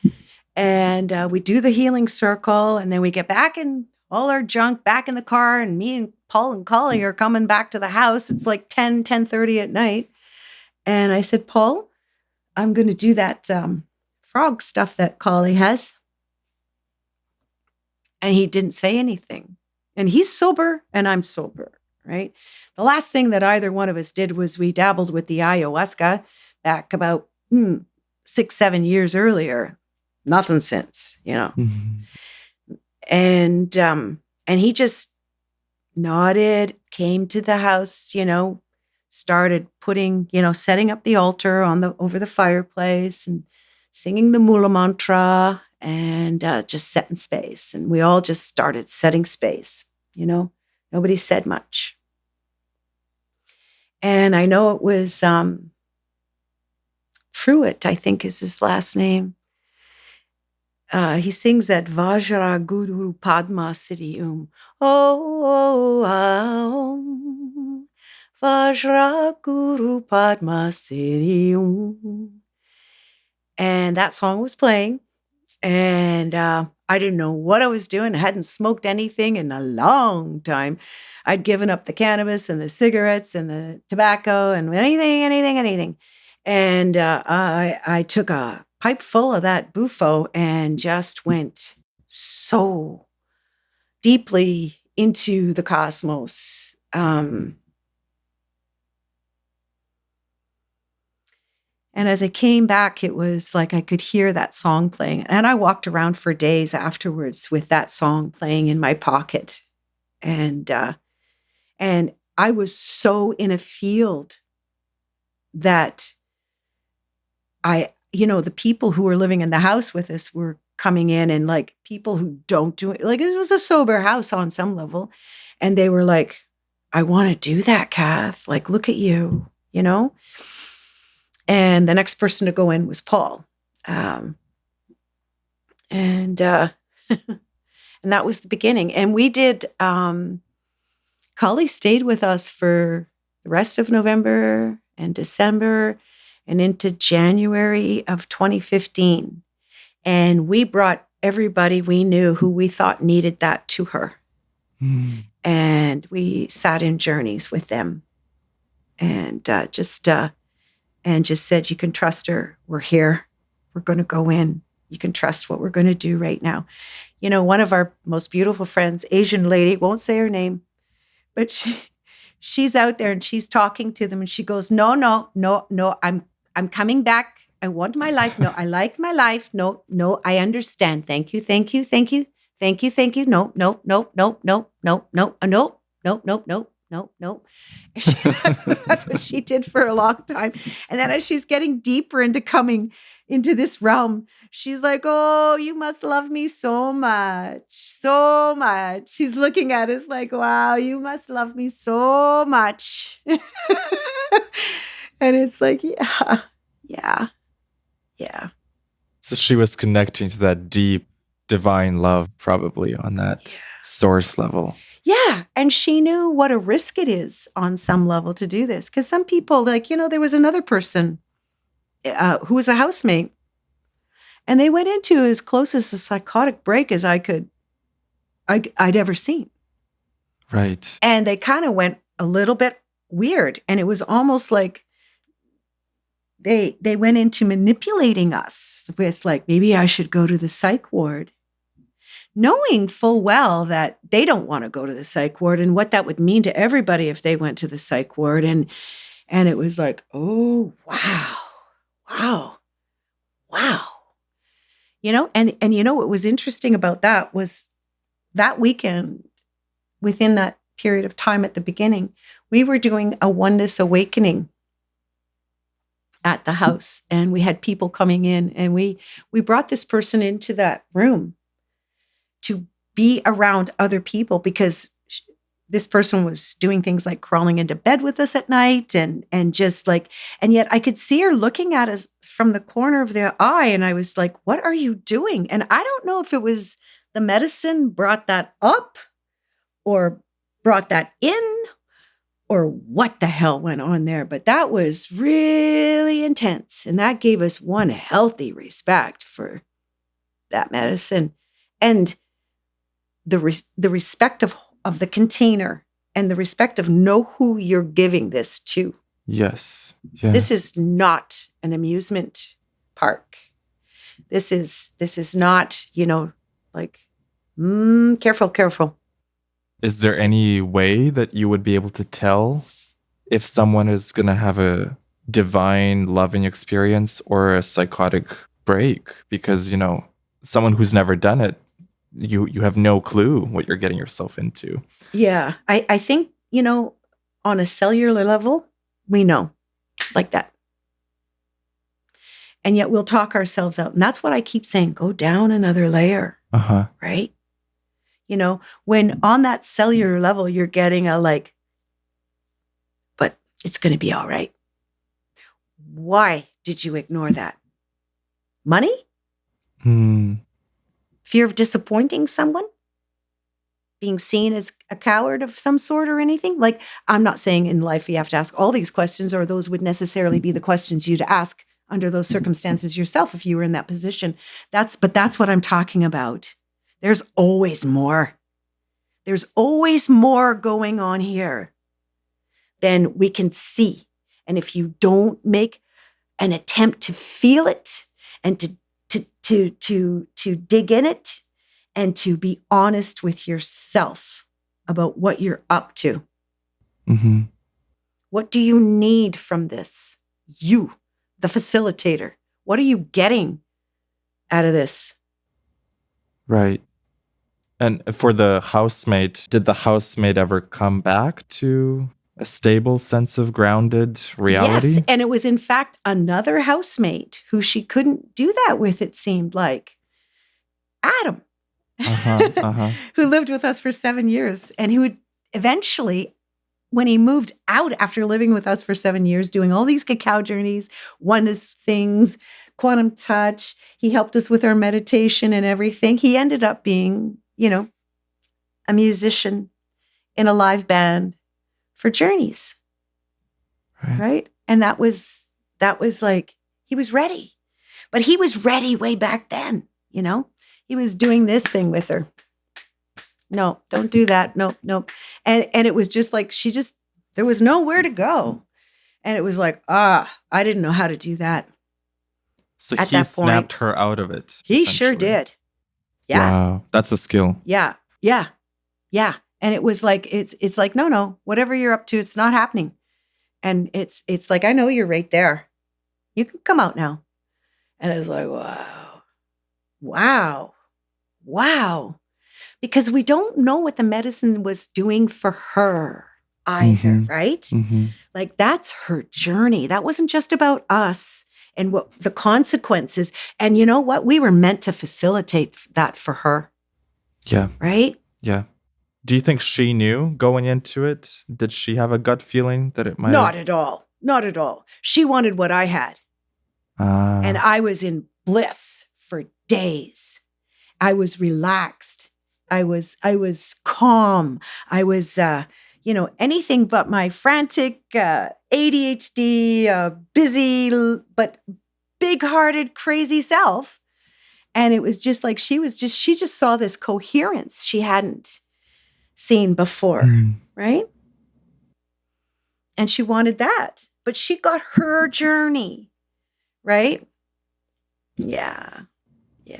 And we do the healing circle. And then we get back in all our junk back in the car. And me and Paul and Collie are coming back to the house. It's like 10:30 at night. And I said, Paul, I'm going to do that frog stuff that Collie has. And he didn't say anything. And he's sober and I'm sober, right? The last thing that either one of us did was we dabbled with the ayahuasca back about 6-7 years earlier. Nothing since,
Mm-hmm.
And he just nodded, came to the house, started putting, setting up the altar over the fireplace and singing the Mula mantra and just setting space. And we all just started setting space, Nobody said much. And I know it was Pruitt, I think is his last name. He sings that Vajra Guru Padma Siddhi Oh, Vajra Guru Padma Siddhi And that song was playing. And I didn't know what I was doing. I hadn't smoked anything in a long time. I'd given up the cannabis and the cigarettes and the tobacco and anything. And I took a pipe full of that Bufo and just went so deeply into the cosmos. And as I came back, it was like I could hear that song playing. And I walked around for days afterwards with that song playing in my pocket. And I was so in a field that the people who were living in the house with us were coming in and like people who don't do it. Like it was a sober house on some level. And they were like, I want to do that, Kath. Like, look at you, And the next person to go in was Paul. And that was the beginning. And we did, Collie stayed with us for the rest of November and December and into January of 2015. And we brought everybody we knew who we thought needed that to her. Mm. And we sat in journeys with them and just said, you can trust her. We're here. We're going to go in. You can trust what we're going to do right now. One of our most beautiful friends, Asian lady, won't say her name, but she's out there and she's talking to them and she goes, no, I'm coming back. I want my life. No, I like my life. No, I understand. Thank you. No. That's what she did for a long time. And then as she's getting deeper into coming into this realm, she's like, oh, you must love me so much. She's looking at us like, wow, you must love me so much. And it's like, yeah.
So she was connecting to that deep divine love, probably on that source level.
Yeah. And she knew what a risk it is on some level to do this. Because some people, there was another person who was a housemate. And they went into as close as a psychotic break as I'd ever seen.
Right.
And they kind of went a little bit weird. And it was almost like they went into manipulating us with like, maybe I should go to the psych ward. Knowing full well that they don't want to go to the psych ward and what that would mean to everybody if they went to the psych ward. And it was like, oh, wow. And what was interesting about that was that weekend, within that period of time at the beginning, we were doing a oneness awakening at the house, and we had people coming in, and we brought this person into that room to be around other people, because this person was doing things like crawling into bed with us at night and just like, and yet I could see her looking at us from the corner of their eye. And I was like, what are you doing? And I don't know if it was the medicine brought that up or brought that in or what the hell went on there. But that was really intense. And that gave us one healthy respect for that medicine and the respect of the container and the respect of know who you're giving this to.
Yes. Yeah.
This is not an amusement park. This is not, like, careful.
Is there any way that you would be able to tell if someone is going to have a divine loving experience or a psychotic break? Because, someone who's never done it, you have no clue what you're getting yourself into.
Yeah. I think, on a cellular level, we know like that. And yet we'll talk ourselves out. And that's what I keep saying, go down another layer, right? When on that cellular level, you're getting a like, but it's going to be all right. Why did you ignore that? Money? Fear of disappointing someone? Being seen as a coward of some sort or anything? Like, I'm not saying in life you have to ask all these questions, or those would necessarily be the questions you'd ask under those circumstances yourself if you were in that position. But that's what I'm talking about. There's always more. There's always more going on here than we can see. And if you don't make an attempt to feel it and to dig in it and to be honest with yourself about what you're up to. What do you need from this? You, the facilitator. What are you getting out of this?
Right. And for the housemate, did the housemate ever come back to a stable sense of grounded reality?
Yes, and it was in fact another housemate who she couldn't do that with, it seemed like. Adam, who lived with us for 7 years and who would eventually, when he moved out after living with us for 7 years, doing all these Cacao Journeys, oneness things, quantum touch, he helped us with our meditation and everything. He ended up being, a musician in a live band for Journeys. Right? And that was like, he was ready. But he was ready way back then, He was doing this thing with her. No, don't do that. No. And it was just like, there was nowhere to go. And it was like, I didn't know how to do that.
So he snapped her out of it.
He sure did. Yeah.
Wow. That's a skill.
Yeah. And it was like, it's like, no, whatever you're up to, it's not happening. And it's like, I know you're right there. You can come out now. And I was like, wow. Because we don't know what the medicine was doing for her either, right? Like, that's her journey. That wasn't just about us and what the consequences. And you know what? We were meant to facilitate that for her.
Yeah.
Right?
Yeah. Do you think she knew going into it? Did she have a gut feeling that it might
Not at all. She wanted what I had. And I was in bliss for days. I was relaxed. I was calm. I was, anything but my frantic ADHD, busy, but big-hearted, crazy self. And it was just like, she just saw this coherence she hadn't seen before, right? And she wanted that, but she got her journey, right? Yeah.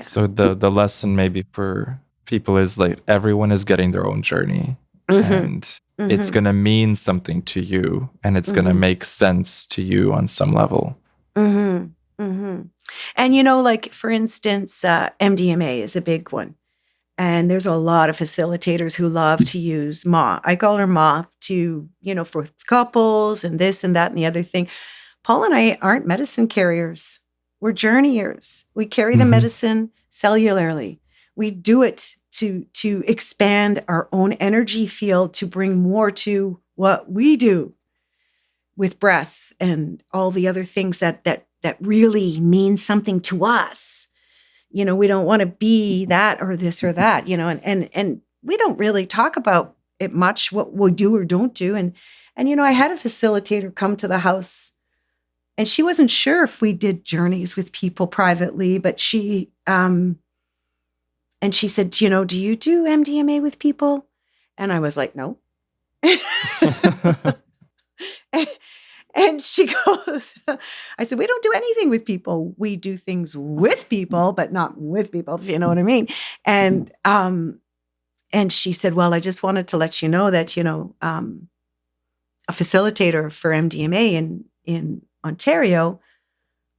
So the lesson maybe for people is like, everyone is getting their own journey, and it's going to mean something to you, and it's going to make sense to you on some level.
And like, for instance, MDMA is a big one. And there's a lot of facilitators who love to use Ma. I call her Ma to, for couples and this and that and the other thing. Paul and I aren't medicine carriers. We're journeyers. We carry the medicine cellularly. We do it to expand our own energy field, to bring more to what we do with breath and all the other things that really mean something to us. We don't want to be that or this or that, and we don't really talk about it much, what we do or don't do. And I had a facilitator come to the house, and she wasn't sure if we did journeys with people privately, but she said, do you do MDMA with people? And I was like, no. And she goes, I said, we don't do anything with people. We do things with people, but not with people, if you know what I mean. And she said, well, I just wanted to let you know that, a facilitator for MDMA in Ontario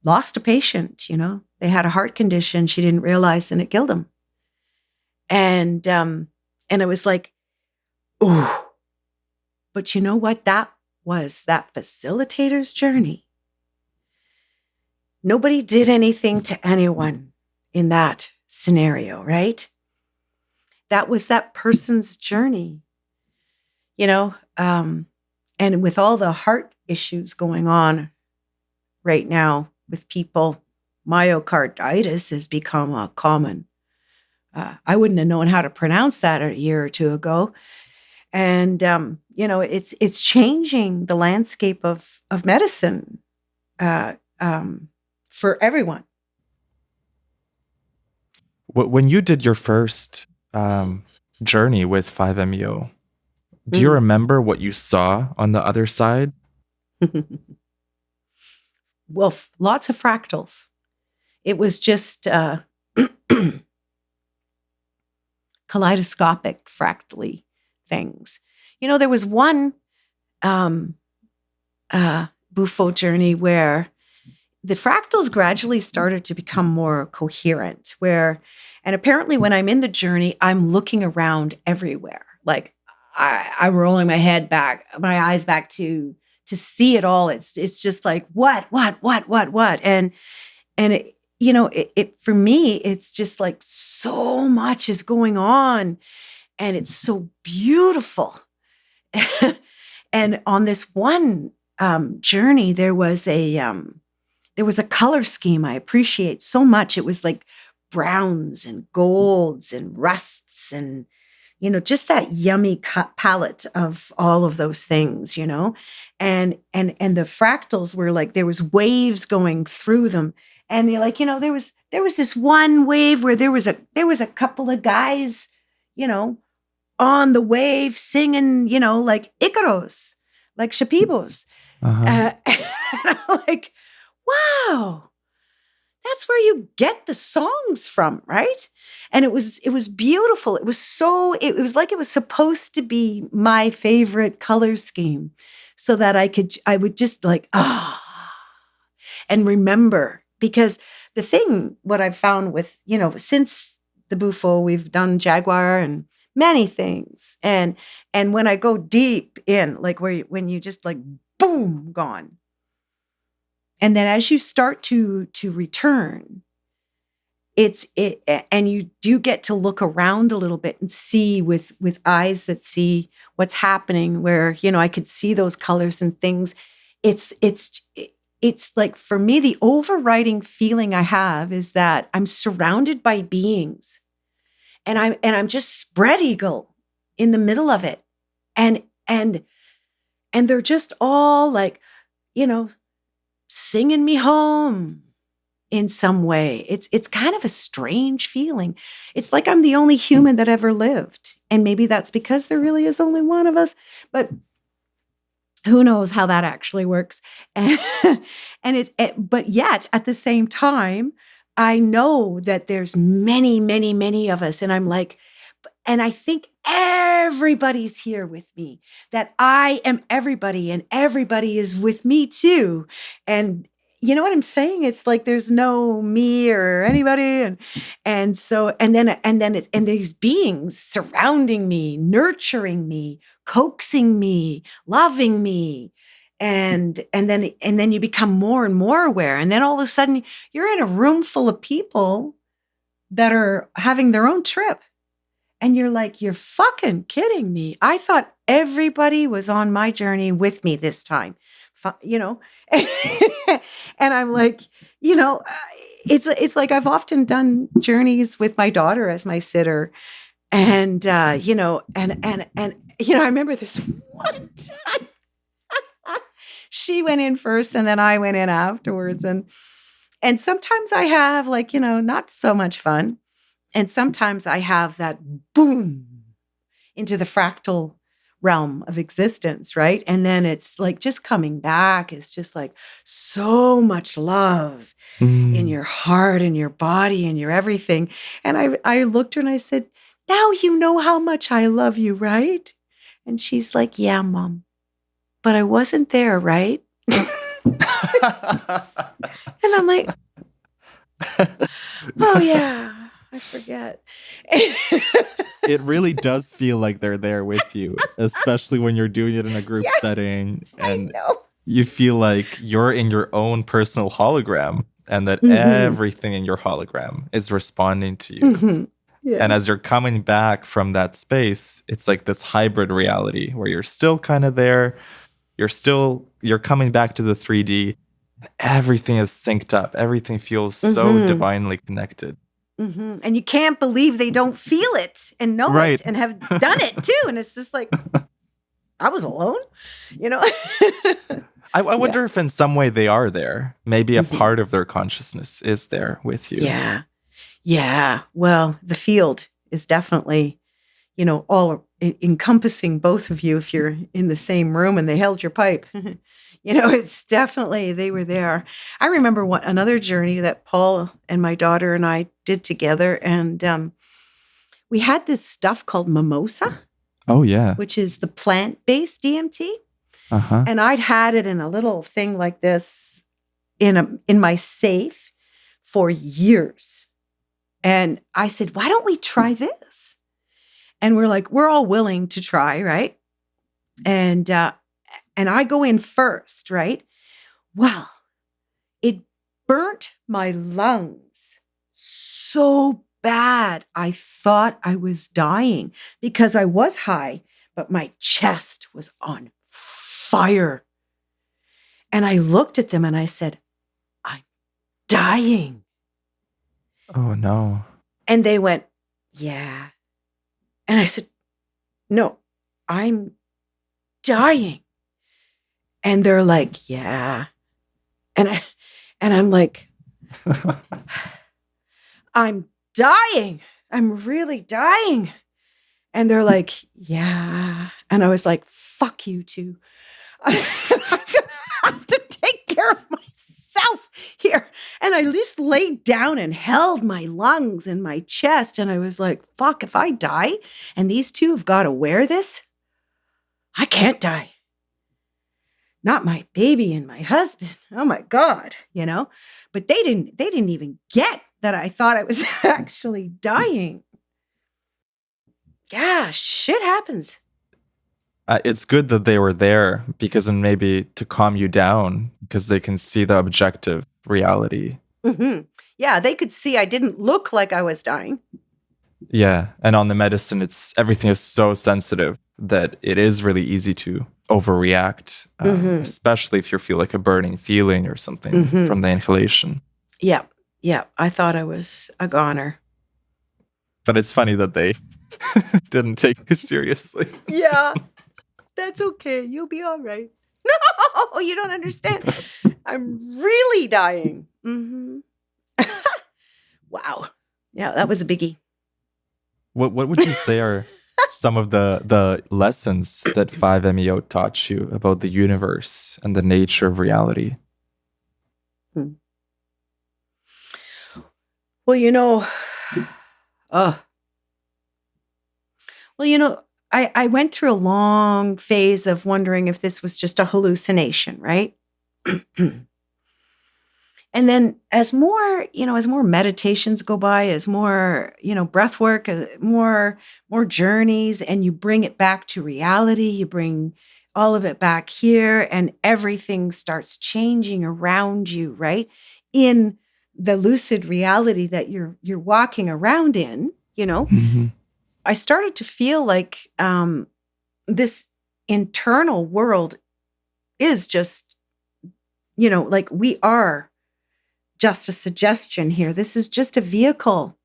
lost a patient. They had a heart condition she didn't realize, and it killed him. And it was like, oh, but you know what? That was that facilitator's journey. Nobody did anything to anyone in that scenario, right? That was that person's journey, and with all the heart issues going on right now with people, myocarditis has become a common. I wouldn't have known how to pronounce that a year or two ago. And, it's changing the landscape of medicine for everyone.
When you did your first journey with 5-MeO, do you remember what you saw on the other side?
Well, lots of fractals. It was just kaleidoscopic fractally things. There was one Bufo journey where the fractals gradually started to become more coherent, and apparently when I'm in the journey, I'm looking around everywhere. Like I'm rolling my head back, my eyes back to see it all. It's just like, what? And it for me, it's just like so much is going on, and it's so beautiful. And on this one journey, there was a color scheme I appreciate so much. It was like browns and golds and rusts and, just that yummy palette of all of those things, and the fractals were like, there was waves going through them. And you're like, there was this one wave where there was a couple of guys, on the wave singing, like Icaros, like Shapibos. And I'm like, wow, that's where you get the songs from, right? And it was beautiful. It was like it was supposed to be my favorite color scheme, so that I would just like, and remember, because what I've found with, since the Bufo, we've done Jaguar and many things. And when I go deep in, like when you just like, boom, gone. And then as you start to return, and you do get to look around a little bit and see with eyes that see what's happening, where, I could see those colors and things. It's like, for me, the overriding feeling I have is that I'm surrounded by beings. And I'm just spread eagle in the middle of it. And they're just all like, singing me home in some way. It's kind of a strange feeling. It's like I'm the only human that ever lived. And maybe that's because there really is only one of us, but who knows how that actually works. But yet at the same time, I know that there's many, many, many of us. And I'm like, and I think everybody's here with me, that I am everybody and everybody is with me too. And, you know what I'm saying? It's like there's no me or anybody, and these beings surrounding me, nurturing me, coaxing me, loving me, and then you become more and more aware, and then all of a sudden you're in a room full of people that are having their own trip. And you're like, you're fucking kidding me. I thought everybody was on my journey with me this time, you know? And I'm like, you know, it's like I've often done journeys with my daughter as my sitter. And, you know, you know, I remember this one time she went in first and then I went in afterwards. And sometimes I have like, you know, not so much fun. And sometimes I have that boom into the fractal realm of existence, right? And then it's like just coming back is just like so much love in your heart and your body and your everything. And I looked at her and I said, now you know how much I love you, right? And she's like, yeah, Mom, but I wasn't there, right? And I'm like, oh yeah. I forget.
It really does feel like they're there with you, especially when you're doing it in a group setting and you feel like you're in your own personal hologram and that everything in your hologram is responding to you. Yeah. And as you're coming back from that space, it's like this hybrid reality where you're still kind of there. You're coming back to the 3D. Everything is synced up. Everything feels so divinely connected.
And you can't believe they don't feel it and know it and have done it too. And it's just like, I was alone, you know?
I wonder if in some way they are there. Maybe a part of their consciousness is there with you.
Yeah. Yeah. Well, the field is definitely, you know, all encompassing both of you if you're in the same room and they held your pipe. You know, it's definitely, they were there. I remember another journey that Paul and my daughter and I did together. And we had this stuff called mimosa.
Oh, yeah.
Which is the plant-based DMT. And I'd had it in a little thing like this in my safe for years. And I said, why don't we try this? And we're like, we're all willing to try, right? And I go in first, right? Well, it burnt my lungs so bad. I thought I was dying because I was high, but my chest was on fire. And I looked at them and I said, I'm dying.
Oh, no.
And they went, yeah. And I said, no, I'm dying. And they're like, yeah. And I'm like, I'm dying. I'm really dying. And they're like, yeah. And I was like, fuck you too. I have to take care of myself here. And I just laid down and held my lungs and my chest. And I was like, fuck, if I die and these two have got to wear this, I can't die. Not my baby and my husband. Oh my God, you know? But they didn't even get that I thought I was actually dying. Yeah, shit happens.
It's good that they were there because then maybe to calm you down because they can see the objective reality.
Yeah, they could see I didn't look like I was dying.
Yeah, and on the medicine, everything is so sensitive that it is really easy to overreact, especially if you feel like a burning feeling or something from the inhalation.
Yeah, I thought I was a goner.
But it's funny that they didn't take you seriously.
Yeah, that's okay. You'll be all right. No, you don't understand. I'm really dying. Wow. Yeah, that was a biggie.
What would you say are some of the lessons that 5-MeO taught you about the universe and the nature of reality?
Well, you know, I went through a long phase of wondering if this was just a hallucination, right? And then as more, as more meditations go by, as more, breath work, more journeys, and you bring it back to reality, you bring all of it back here, and everything starts changing around you, right? In the lucid reality that you're walking around in, I started to feel like this internal world is just, like we are just a suggestion here. This is just a vehicle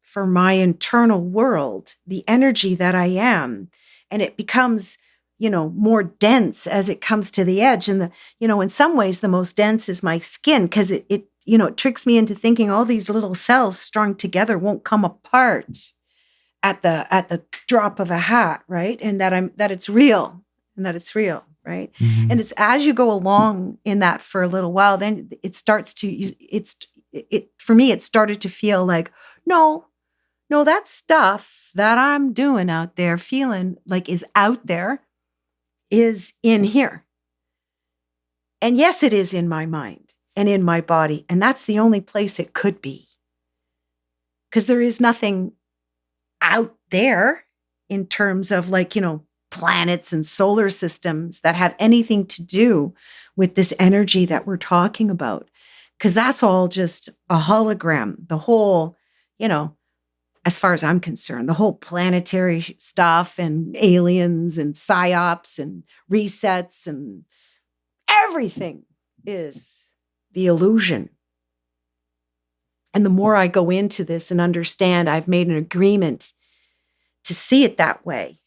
for my internal world, the energy that I am. And it becomes, more dense as it comes to the edge. And in some ways, the most dense is my skin, because it tricks me into thinking all these little cells strung together won't come apart at the drop of a hat, right? And that it's real, right?
Mhm.
And it's as you go along in that for a little while, then it starts to for me it started to feel like, no, that stuff that I'm doing out there, feeling like is out there, is in here. And yes, it is in my mind and in my body, and that's the only place it could be, because there is nothing out there in terms of planets and solar systems that have anything to do with this energy that we're talking about. Because that's all just a hologram. The whole, as far as I'm concerned, the whole planetary stuff and aliens and psyops and resets and everything is the illusion. And the more I go into this and understand, I've made an agreement to see it that way,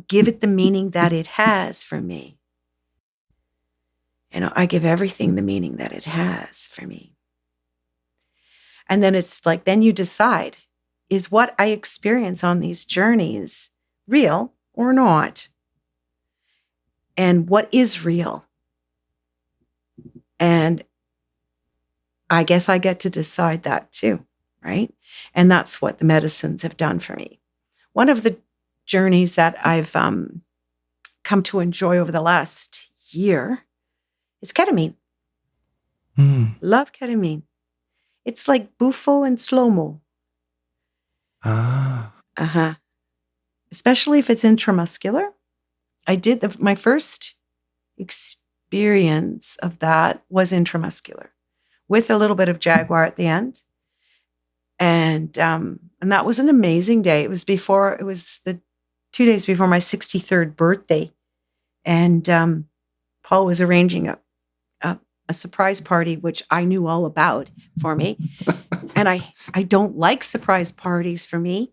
give it the meaning that it has for me. I give everything the meaning that it has for me. And then it's like, then you decide, is what I experience on these journeys real or not? And what is real? And I guess I get to decide that too, right? And that's what the medicines have done for me. One of the journeys that I've come to enjoy over the last year is ketamine. Love ketamine. It's like Bufo and slow-mo. Especially if it's intramuscular. I did my first experience of that was intramuscular, with a little bit of jaguar at the end. And that was an amazing day. It was the 2 days before my 63rd birthday. And Paul was arranging a surprise party, which I knew all about for me. And I don't like surprise parties for me.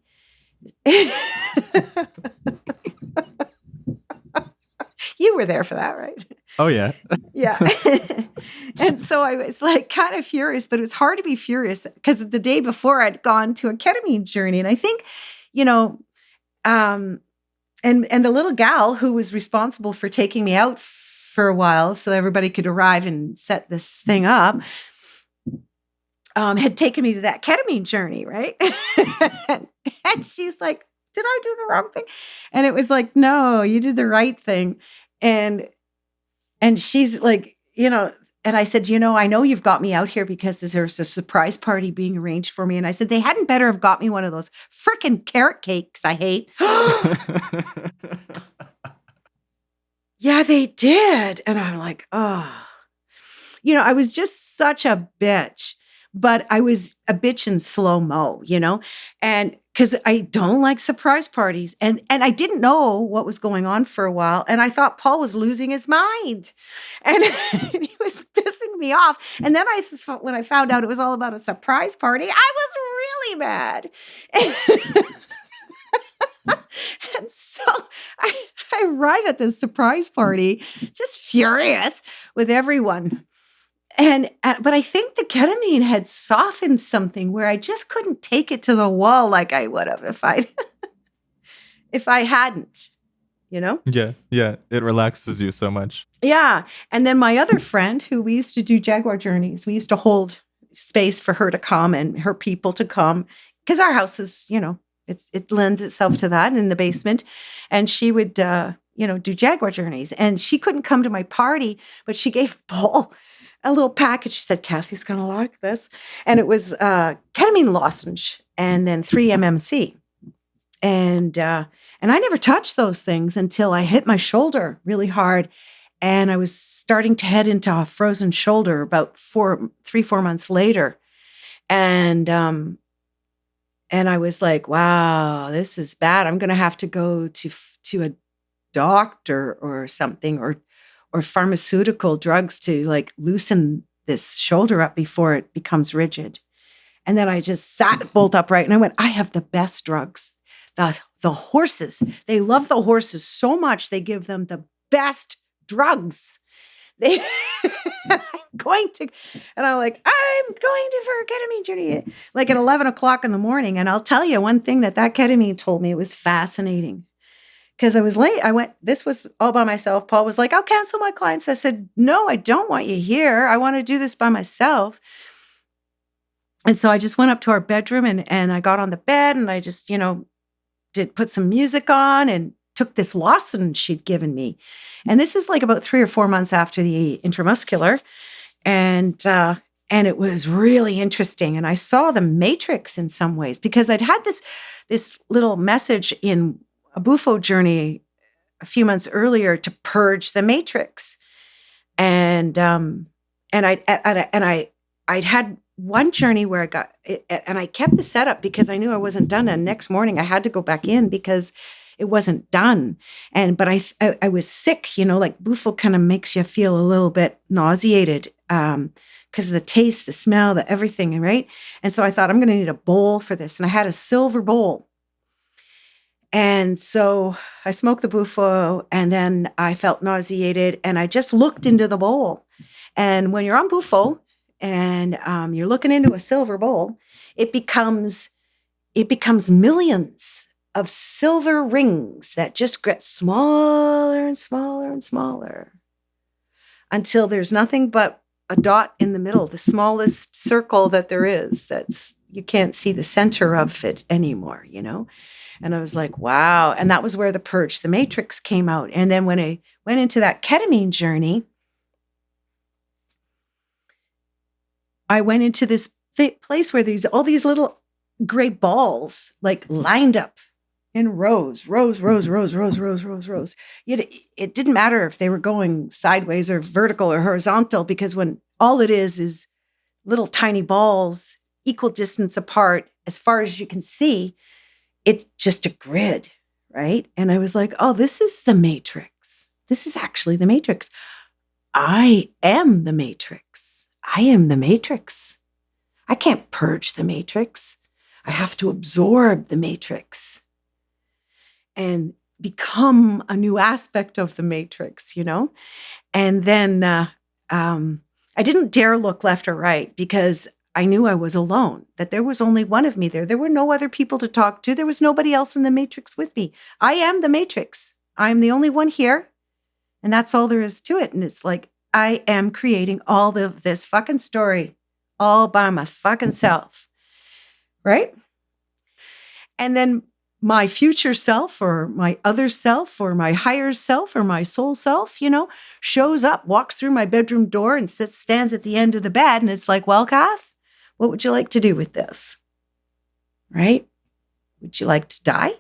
You were there for that, right?
Oh, yeah.
Yeah. And so I was kind of furious, but it was hard to be furious because the day before I'd gone to a ketamine journey. And I think, and the little gal who was responsible for taking me out for a while so everybody could arrive and set this thing up, had taken me to that ketamine journey, right? And she's like, did I do the wrong thing? And it was like, no, you did the right thing. And she's like, and I said, I know you've got me out here because there's a surprise party being arranged for me. And I said, they hadn't better have got me one of those frickin' carrot cakes I hate. Yeah, they did. And I'm like, oh, I was just such a bitch, but I was a bitch in slow-mo, and because I don't like surprise parties. And I didn't know what was going on for a while. And I thought Paul was losing his mind. And he was pissing me off. And then when I found out it was all about a surprise party, I was really mad. And so I arrive at this surprise party, just furious with everyone. And but I think the ketamine had softened something where I just couldn't take it to the wall like I would have if I hadn't,
Yeah. It relaxes you so much.
Yeah. And then my other friend, who we used to do Jaguar Journeys, we used to hold space for her to come and her people to come, because our house is, it lends itself to that in the basement. And she would, do Jaguar Journeys. And she couldn't come to my party, but she gave Paul a little package. She said, Kathie's going to like this. And it was ketamine lozenge and then 3-MMC. And I never touched those things until I hit my shoulder really hard. And I was starting to head into a frozen shoulder about 4 months later. And I was like, wow, this is bad. I'm going to have to go to a doctor or something, or pharmaceutical drugs to like loosen this shoulder up before it becomes rigid. And then I just sat bolt upright and I went, I have the best drugs. The horses, they love the horses so much. They give them the best drugs. I'm going to for a ketamine journey, like at 11 o'clock in the morning. And I'll tell you one thing that ketamine told me, it was fascinating. Because I was late. This was all by myself. Paul was like, I'll cancel my clients. I said, no, I don't want you here. I want to do this by myself. And so I just went up to our bedroom and I got on the bed and I just, put some music on and took this lozenge she'd given me. And this is like about 3 or 4 months after the intramuscular. And it was really interesting. And I saw the matrix in some ways because I'd had this little message in a Bufo journey a few months earlier to purge the matrix. And I'd had one journey where I got it, and I kept the setup because I knew I wasn't done. And next morning I had to go back in because it wasn't done. But I was sick, like Bufo kind of makes you feel a little bit nauseated because of the taste, the smell, the everything, right? And so I thought I'm going to need a bowl for this. And I had a silver bowl. And so I smoked the Bufo and then I felt nauseated and I just looked into the bowl. And when you're on Bufo and you're looking into a silver bowl, it becomes millions of silver rings that just get smaller and smaller and smaller until there's nothing but a dot in the middle, the smallest circle that there is. That's, you can't see the center of it anymore, And I was like, wow. And that was where the purge, the matrix came out. And then when I went into that ketamine journey, I went into this place where all these little gray balls like lined up in rows. It didn't matter if they were going sideways or vertical or horizontal, because when all it is little tiny balls equal distance apart as far as you can see, it's just a grid, right? And I was like, oh, this is the matrix. This is actually the matrix. I am the matrix. I am the matrix. I can't purge the matrix. I have to absorb the matrix and become a new aspect of the matrix, And then I didn't dare look left or right because I knew I was alone, that there was only one of me there. There were no other people to talk to. There was nobody else in the matrix with me. I am the matrix. I'm the only one here. And that's all there is to it. And it's like, I am creating all of this fucking story all by my fucking self. Right? And then my future self or my other self or my higher self or my soul self, shows up, walks through my bedroom door and stands at the end of the bed. And it's like, well, Kath, what would you like to do with this? Right? Would you like to die?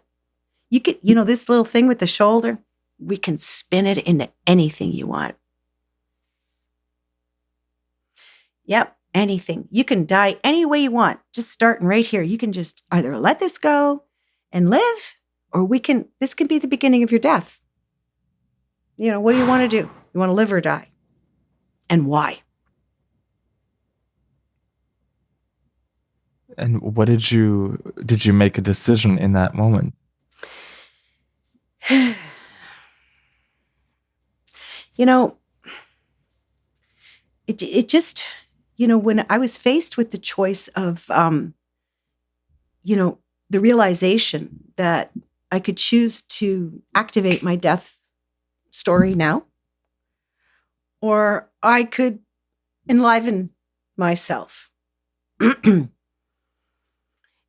You could, this little thing with the shoulder, we can spin it into anything you want. Yep, anything. You can die any way you want, just starting right here. You can just either let this go and live, or this can be the beginning of your death. What do you want to do? You want to live or die? And why?
And what did you make a decision in that moment?
It just, when I was faced with the choice of, the realization that I could choose to activate my death story now, or I could enliven myself.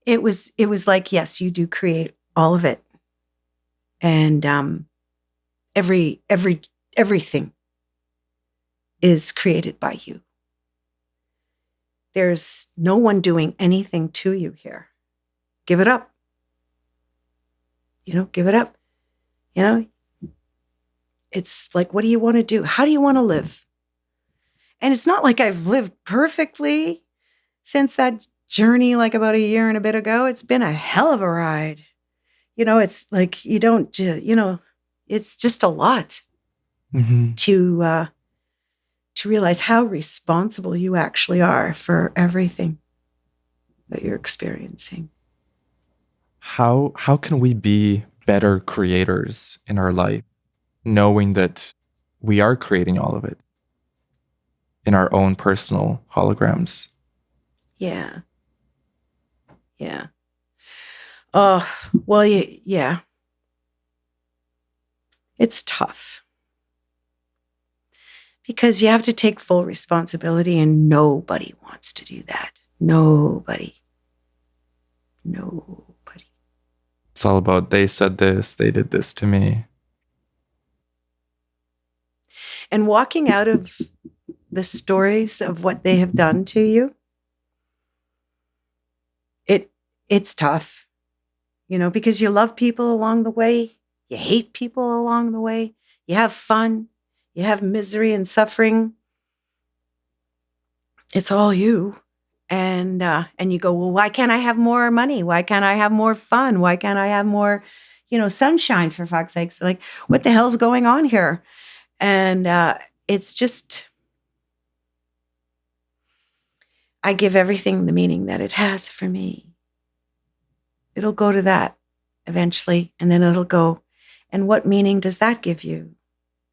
It was like, yes, you do create all of it. And everything is created by you. There's no one doing anything to you here. Give it up. Give it up. It's like, what do you want to do? How do you want to live? And it's not like I've lived perfectly since that journey, like about a year and a bit ago. It's been a hell of a ride. It's like you don't, it's just a lot to realize how responsible you actually are for everything that you're experiencing.
How can we be better creators in our life, knowing that we are creating all of it in our own personal holograms?
Yeah. Oh, well, yeah. It's tough because you have to take full responsibility, and nobody wants to do that. Nobody.
It's all about, they said this, they did this to me.
And walking out of the stories of what they have done to you, it's tough, because you love people along the way, you hate people along the way, you have fun, you have misery and suffering. It's all you. And you go, well, why can't I have more money? Why can't I have more fun? Why can't I have more, sunshine, for fuck's sakes? Like, what the hell's going on here? And it's just, I give everything the meaning that it has for me. It'll go to that eventually, and then it'll go, and what meaning does that give you?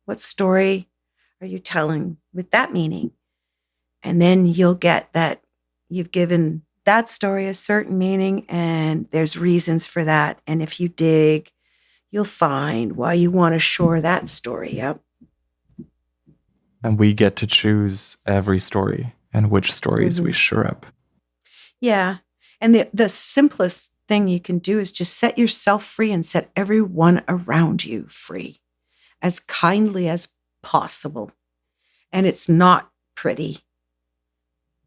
What story are you telling with that meaning? And then you'll get that you've given that story a certain meaning, and there's reasons for that. And if you dig, you'll find why you want to shore that story up.
And we get to choose every story and which stories we shore up.
Yeah. And the simplest thing you can do is just set yourself free and set everyone around you free as kindly as possible. And it's not pretty.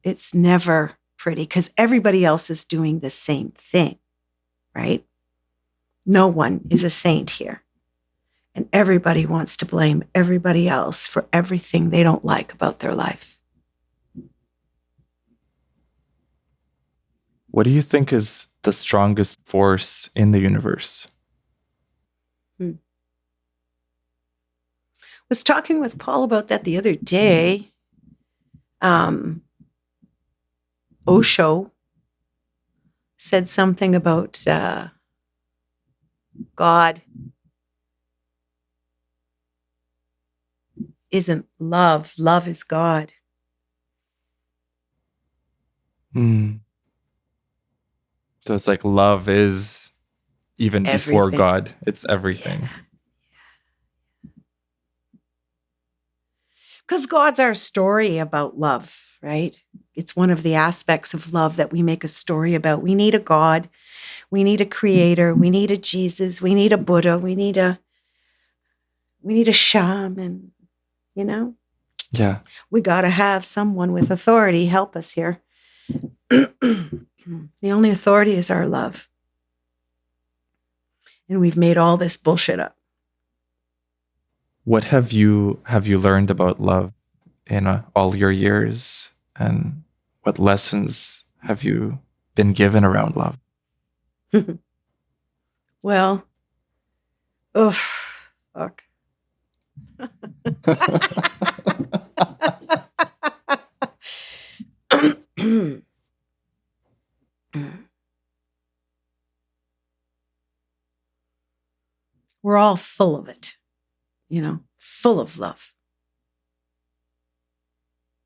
It's never pretty because everybody else is doing the same thing, right? No one is a saint here. And everybody wants to blame everybody else for everything they don't like about their life.
What do you think is the strongest force in the universe?
I was talking with Paul about that the other day. Osho said something about God isn't love. Love is God.
So it's like love is even before
Everything.
God. It's everything.
Because God's our story about love, right? It's one of the aspects of love that we make a story about. We need a God. We need a creator. We need a Jesus. We need a Buddha. We need a shaman,
Yeah.
We got to have someone with authority help us here. The only authority is our love. And we've made all this bullshit up.
What have you learned about love in all your years, and what lessons have you been given around love?
Well, oh, fuck. We're all full of it, full of love.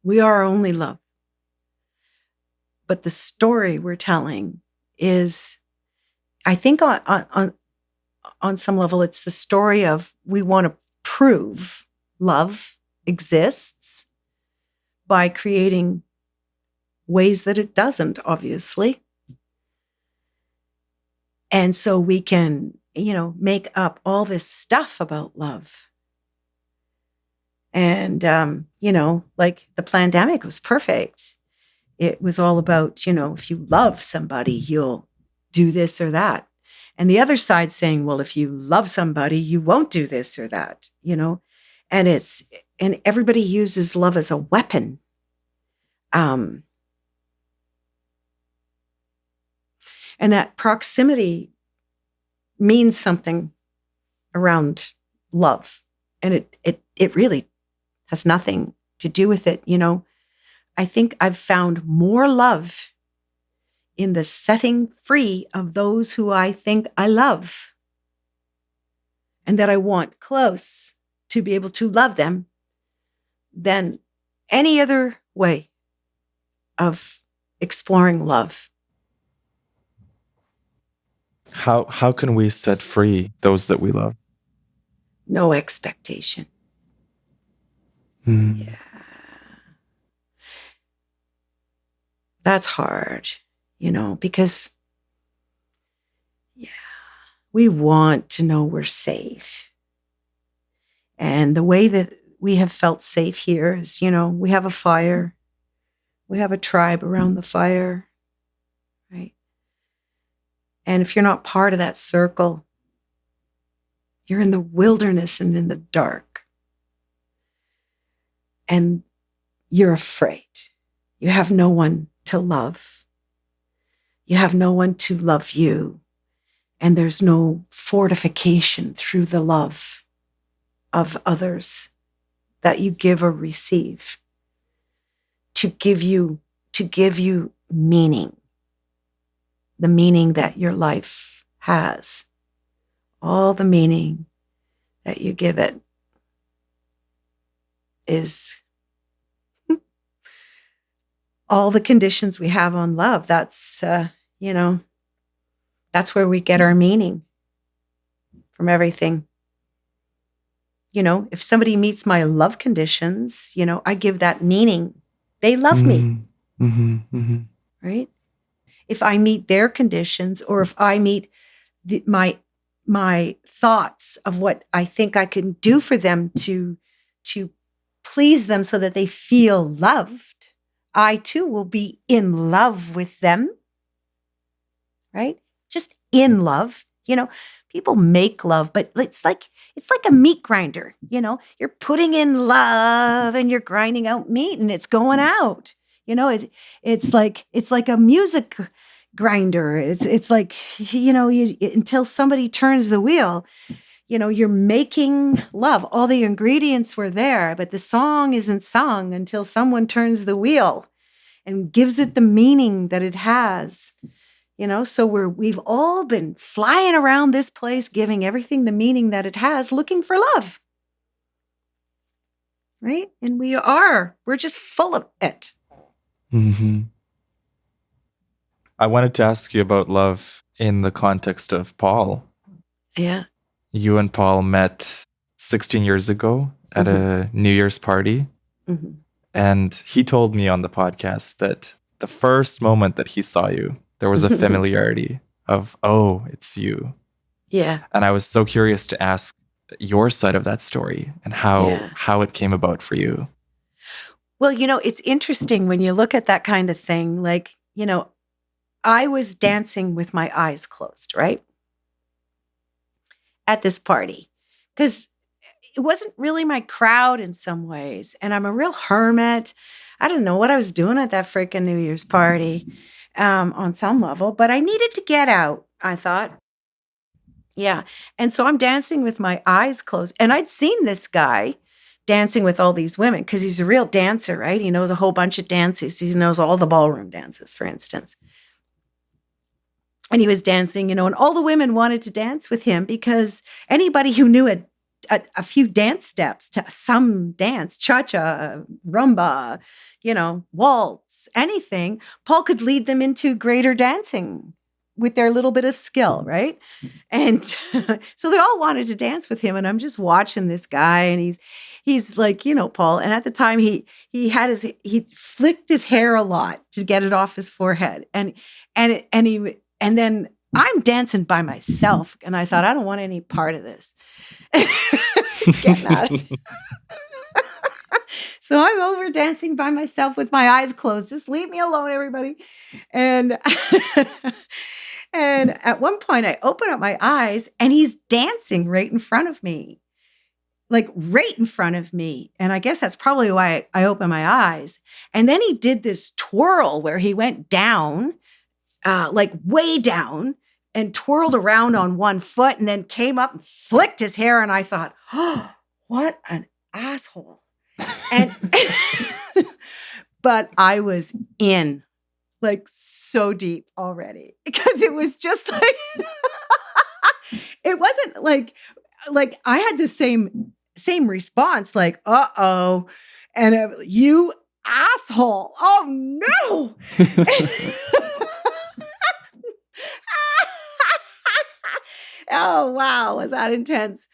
We are only love. But the story we're telling is, I think on some level, it's the story of we want to prove love exists by creating ways that it doesn't, obviously. And so we can, make up all this stuff about love. And, like the pandemic was perfect. It was all about, if you love somebody, you'll do this or that. And the other side saying, well, if you love somebody, you won't do this or that, and everybody uses love as a weapon. And that proximity means something around love. And it really has nothing to do with it. I think I've found more love in the setting free of those who I think I love and that I want close to be able to love them than any other way of exploring love.
How can we set free those that we love?
No expectation.
Mm.
Yeah. That's hard, because we want to know we're safe. And the way that we have felt safe here is, we have a fire. We have a tribe around the fire, right? And if you're not part of that circle, you're in the wilderness and in the dark. And you're afraid. You have no one to love. You have no one to love you. And there's no fortification through the love of others that you give or receive to give you meaning, the meaning that your life has, all the meaning that you give it is all the conditions we have on love. That's, that's where we get our meaning from everything. If somebody meets my love conditions, I give that meaning. They love me, right? If I meet their conditions, or if I meet my thoughts of what I think I can do for them to please them so that they feel loved, I too will be in love with them, right? Just in love. People make love, but it's like a meat grinder. You're putting in love and you're grinding out meat and it's going out. It's like a music grinder. It's like, until somebody turns the wheel, you're making love. All the ingredients were there, but the song isn't sung until someone turns the wheel and gives it the meaning that it has. So we've all been flying around this place, giving everything the meaning that it has, looking for love. Right? And we're just full of it.
Mm-hmm. I wanted to ask you about love in the context of Paul.
Yeah.
You and Paul met 16 years ago at a New Year's party.
Mm-hmm.
And he told me on the podcast that the first moment that he saw you, there was a familiarity of, oh, it's you.
Yeah.
And I was so curious to ask your side of that story and how it came about for you.
Well, it's interesting when you look at that kind of thing. Like, I was dancing with my eyes closed, right? At this party. Because it wasn't really my crowd in some ways. And I'm a real hermit. I don't know what I was doing at that freaking New Year's party. On some level, but I needed to get out, I thought. Yeah. And so I'm dancing with my eyes closed. And I'd seen this guy dancing with all these women because he's a real dancer, right? He knows a whole bunch of dances. He knows all the ballroom dances, for instance. And he was dancing, and all the women wanted to dance with him because anybody who knew a few dance steps to some dance, cha-cha, rumba, waltz, anything, Paul could lead them into greater dancing with their little bit of skill, right? And so they all wanted to dance with him, and I'm just watching this guy, and he's like, Paul. And at the time, he flicked his hair a lot to get it off his forehead, and then I'm dancing by myself, and I thought, I don't want any part of this. Getting out of So I'm over dancing by myself with my eyes closed. Just leave me alone, everybody. And and at one point I open up my eyes and he's dancing right in front of me. Like right in front of me. And I guess that's probably why I opened my eyes. And then he did this twirl where he went down, like way down, and twirled around on one foot and then came up and flicked his hair. And I thought, oh, what an asshole. And but I was in like so deep already because it was just like it wasn't like I had the same response, like, uh-oh, and you asshole. Oh no. Oh wow, was that intense.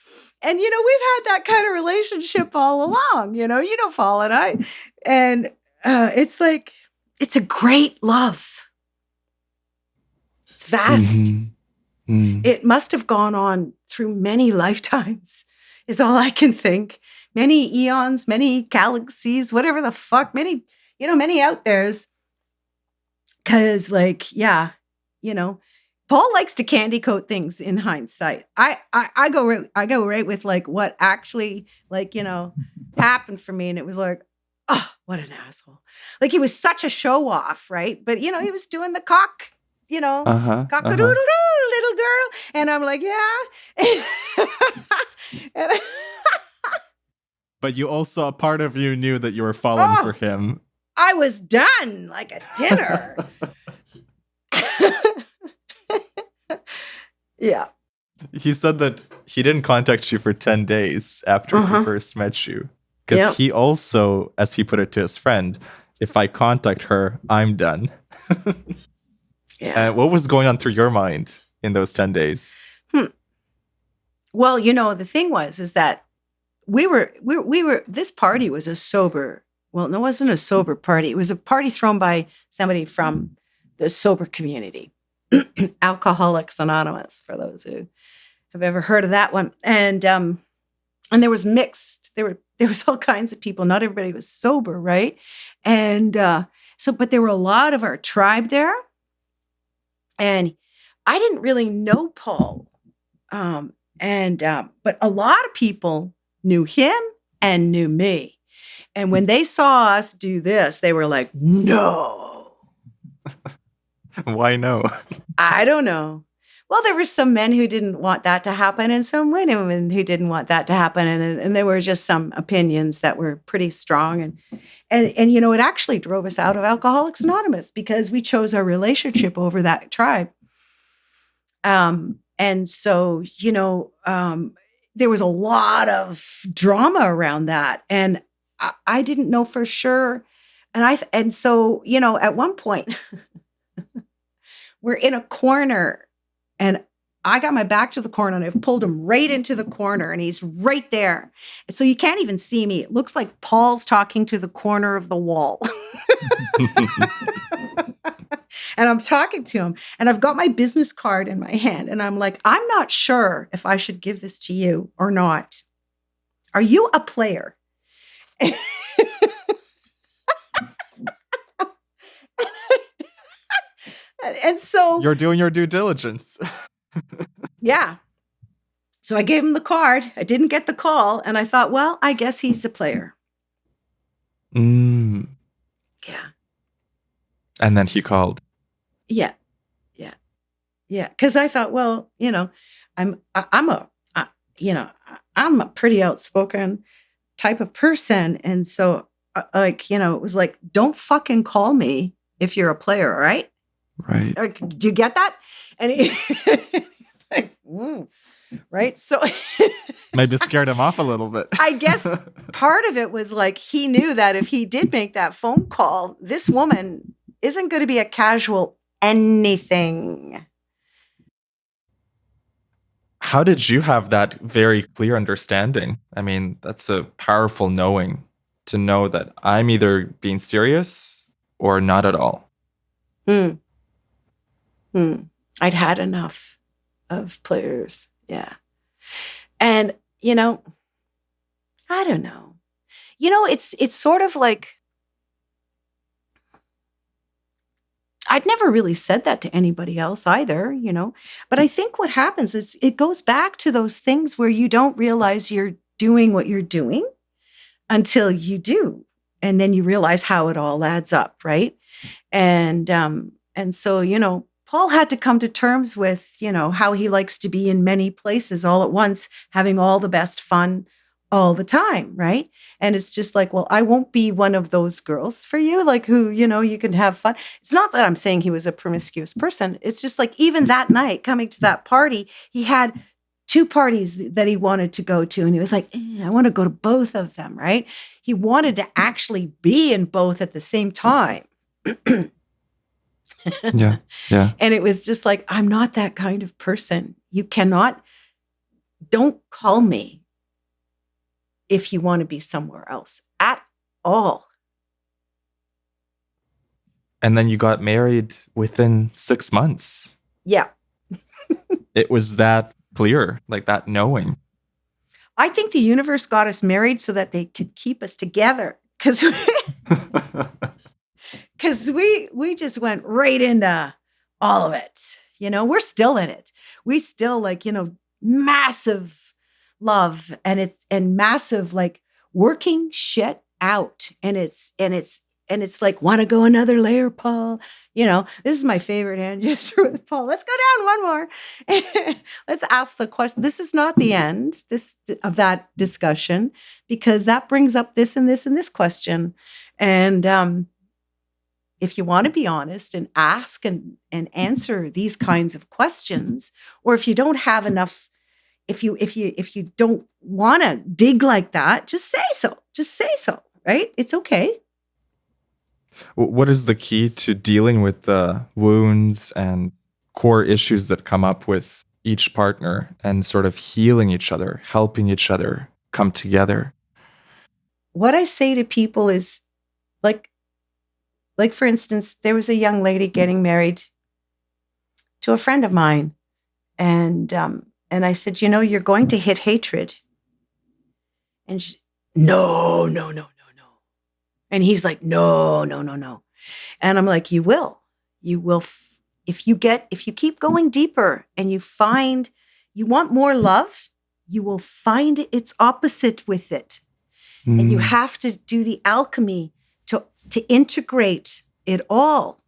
And we've had that kind of relationship all along, you know Paul and I. And it's like, it's a great love. It's vast. It must have gone on through many lifetimes, is all I can think. Many eons, many galaxies, whatever the fuck, many out there's. Because Paul likes to candy coat things in hindsight. I go right with like what actually happened for me. And it was like, oh, what an asshole. Like he was such a show off, right? But he was doing the cock-a-doodle-doo, little girl. And I'm like, yeah.
But you also, a part of you knew that you were falling for him.
I was done like a dinner. Yeah.
He said that he didn't contact you for 10 days after he first met you. Because he also, as he put it to his friend, if I contact her, I'm done.
Yeah.
What was going on through your mind in those 10 days?
Well, the thing is that we were, this party was a sober, well, it wasn't a sober party. It was a party thrown by somebody from the sober community, Alcoholics Anonymous, for those who have ever heard of that one. And there was mixed, there was all kinds of people. Not everybody was sober, right? And but there were a lot of our tribe there. And I didn't really know Paul. But a lot of people knew him and knew me. And when they saw us do this, they were like, no.
Why no?
I don't know. Well, there were some men who didn't want that to happen and some women who didn't want that to happen. And there were just some opinions that were pretty strong. And it actually drove us out of Alcoholics Anonymous because we chose our relationship over that tribe. And so, there was a lot of drama around that. And I didn't know for sure. And so, at one point, we're in a corner and I got my back to the corner and I've pulled him right into the corner and he's right there. So you can't even see me. It looks like Paul's talking to the corner of the wall. And I'm talking to him and I've got my business card in my hand and I'm like, I'm not sure if I should give this to you or not. Are you a player? And so
you're doing your due diligence.
Yeah. So I gave him the card. I didn't get the call. And I thought, well, I guess he's a player. Yeah.
And then he called.
Yeah. Because I thought, well, I'm a pretty outspoken type of person. And so it was like, don't fucking call me if you're a player, right?
Right.
Do you get that? And he's like, right? So
maybe scared him off a little bit.
I guess part of it was like he knew that if he did make that phone call, this woman isn't going to be a casual anything.
How did you have that very clear understanding? I mean, that's a powerful knowing, to know that I'm either being serious or not at all.
I'd had enough of players. Yeah. And, I don't know. it's sort of like, I'd never really said that to anybody else either, but I think what happens is it goes back to those things where you don't realize you're doing what you're doing until you do. And then you realize how it all adds up, right? And so, Paul had to come to terms with, how he likes to be in many places all at once, having all the best fun all the time, right? And it's just like, well, I won't be one of those girls for you, like who, you can have fun. It's not that I'm saying he was a promiscuous person. It's just like, even that night coming to that party, he had 2 parties that he wanted to go to. And he was like, I want to go to both of them, right? He wanted to actually be in both at the same time.
Yeah. Yeah.
And it was just like, I'm not that kind of person. Don't call me if you want to be somewhere else at all.
And then you got married within 6 months.
Yeah.
It was that clear, like that knowing.
I think the universe got us married so that they could keep us together, because we just went right into all of it. We're still in it. We still massive love, and massive working shit out. And it's like, want to go another layer, Paul? This is my favorite hand gesture with Paul. Let's go down one more. Let's ask the question. This is not the end of that discussion, because that brings up this and this and this question. And if you want to be honest and ask and answer these kinds of questions, or if you don't have enough, if you don't want to dig like that, just say so. Just say so, right? It's okay.
What is the key to dealing with the wounds and core issues that come up with each partner and sort of healing each other, helping each other come together?
What I say to people is, like for instance, there was a young lady getting married to a friend of mine. And I said, you're going to hit hatred. And she, no, no, no, no, no. And he's like, no, no, no, no. And I'm like, you will. If you keep going deeper and you find you want more love, you will find its opposite with it. And you have to do the alchemy to integrate it all.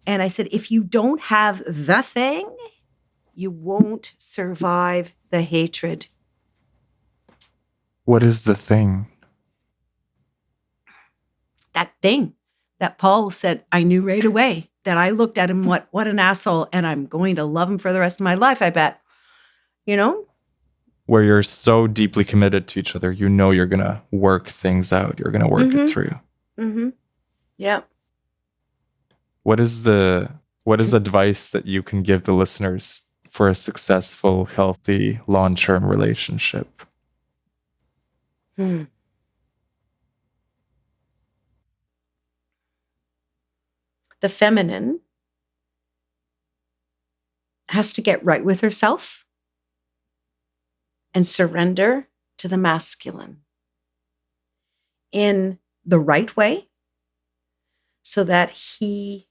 And I said, if you don't have the thing, you won't survive the hatred.
What is the thing?
That thing that Paul said, I knew right away, that I looked at him, what an asshole, and I'm going to love him for the rest of my life, I bet.
Where you're so deeply committed to each other, you're going to work things out. You're going to work it through.
Mm-hmm. Yeah.
What is advice that you can give the listeners for a successful, healthy, long-term relationship?
The feminine has to get right with herself and surrender to the masculine in the right way, so that he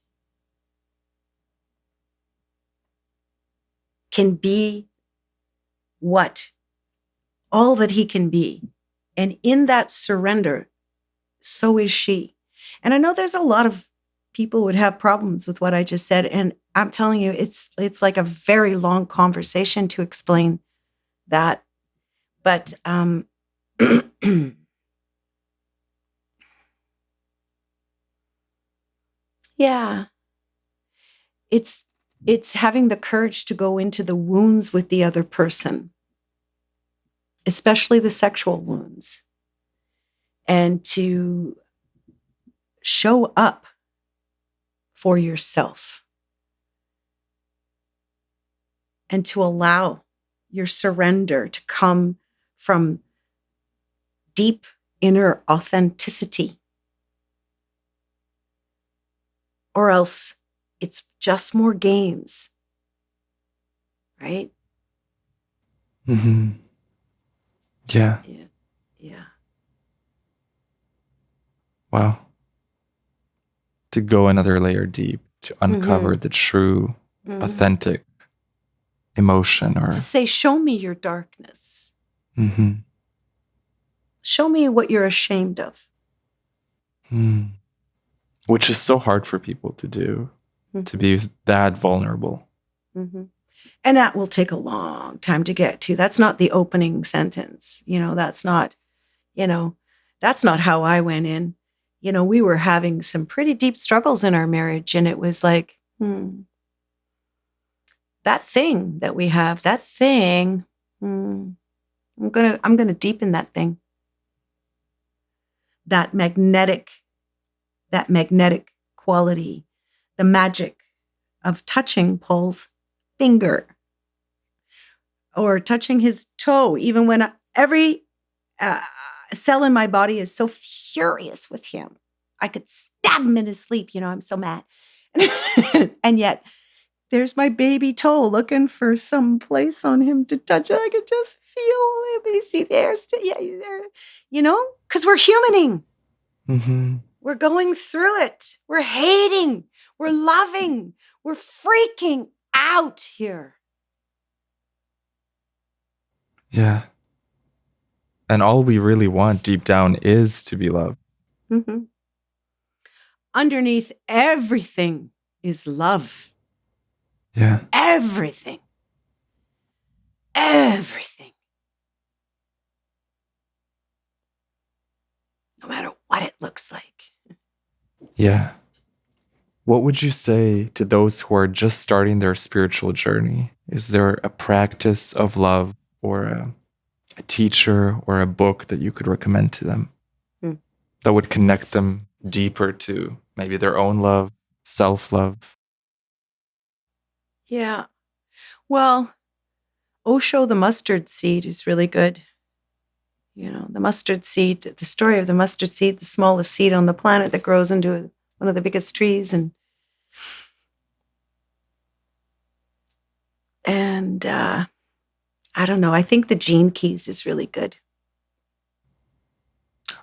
can be all that he can be. And in that surrender, so is she. And I know there's a lot of people would have problems with what I just said. And I'm telling you, it's like a very long conversation to explain that. But yeah, it's having the courage to go into the wounds with the other person, especially the sexual wounds, and to show up for yourself and to allow your surrender to come from deep inner authenticity. Or else it's just more games, right?
Mm-hmm. Yeah.
Yeah.
Wow. To go another layer deep, to uncover the true, authentic emotion,
To
or
say, show me your darkness.
Mhm.
Show me what you're ashamed of.
Which is so hard for people to do, to be that vulnerable.
And that will take a long time to get to. That's not the opening sentence. That's not how I went in. We were having some pretty deep struggles in our marriage. And it was like, that thing that we have, that thing, I'm gonna deepen that thing. That magnetic quality, the magic of touching Paul's finger or touching his toe, even when every cell in my body is so furious with him. I could stab him in his sleep. I'm so mad. And yet there's my baby toe looking for some place on him to touch. I could just feel him. You see there, because we're humaning. We're going through it. We're hating. We're loving. We're freaking out here.
Yeah. And all we really want deep down is to be loved.
Underneath everything is love.
Yeah.
Everything. No matter what it looks like.
Yeah. What would you say to those who are just starting their spiritual journey? Is there a practice of love or a teacher or a book that you could recommend to them that would connect them deeper to maybe their own love, self-love?
Yeah. Well, Osho, the mustard seed is really good. The mustard seed, the story of the mustard seed, the smallest seed on the planet that grows into one of the biggest trees. And I don't know. I think the Gene Keys is really good.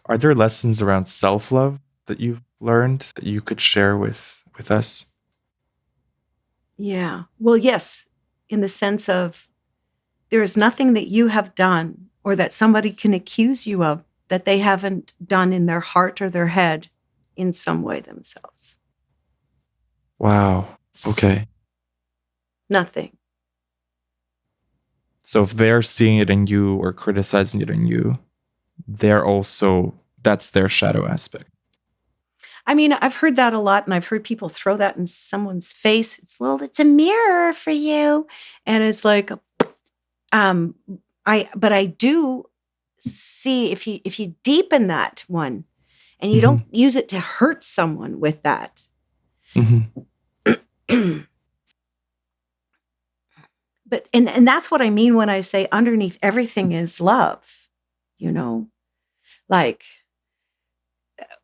Are there lessons around self-love that you've learned that you could share with us?
Yeah. Well, yes, in the sense of there is nothing that you have done or that somebody can accuse you of that they haven't done in their heart or their head in some way themselves.
Wow. Okay.
Nothing.
So if they're seeing it in you or criticizing it in you, that's their shadow aspect.
I mean, I've heard that a lot, and I've heard people throw that in someone's face. It's a mirror for you. And it's like, but I do see if you deepen that one and you don't use it to hurt someone with that. But and that's what I mean when I say underneath everything is love, like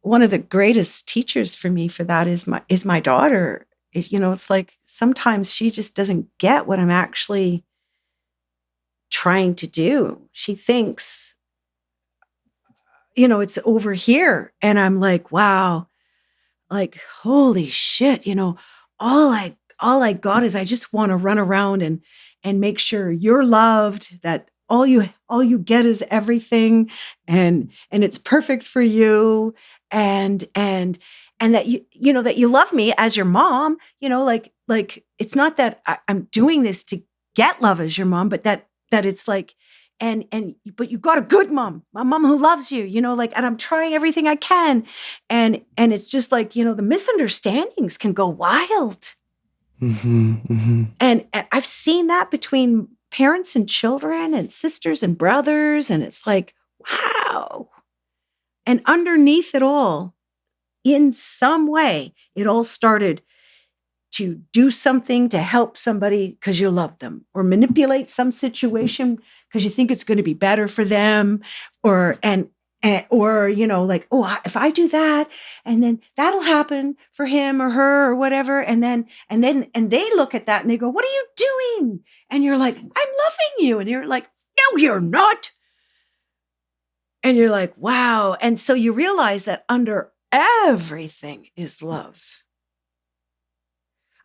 one of the greatest teachers for me for that is my daughter. It's like sometimes she just doesn't get what I'm actually trying to do. She thinks, it's over here. And I'm like, wow, like, holy shit, all I got is I just want to run around and make sure you're loved, that all you get is everything and it's perfect for you and that that you love me as your mom, like it's not that I'm doing this to get love as your mom, but that it's like but you got a good mom, a mom who loves you, and I'm trying everything I can. And it's just like, the misunderstandings can go wild. And I've seen that between parents and children and sisters and brothers. And it's like, wow. And underneath it all, in some way, it all started to do something to help somebody because you love them, or manipulate some situation because you think it's going to be better for them, or like, oh, if I do that, and then that'll happen for him or her or whatever, and they look at that and they go, "What are you doing?" And you're like, "I'm loving you," and you're like, "No, you're not." And you're like, wow. And so you realize that under everything is love.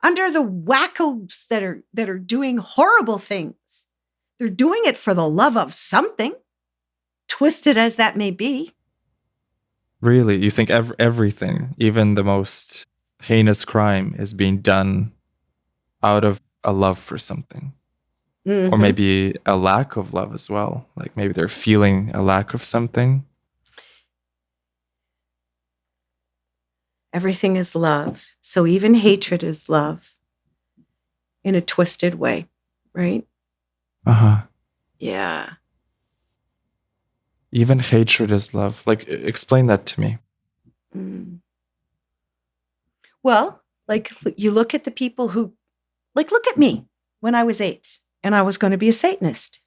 Under the wackos that are doing horrible things, they're doing it for the love of something, twisted as that may be.
Really? You think everything, even the most heinous crime, is being done out of a love for something? Or maybe a lack of love as well. Like maybe they're feeling a lack of something.
Everything is love. So even hatred is love in a twisted way, right?
Uh-huh.
Yeah.
Even hatred is love. Like, explain that to me.
Well, like you look at the people who, like, look at me when I was 8 and I was going to be a Satanist,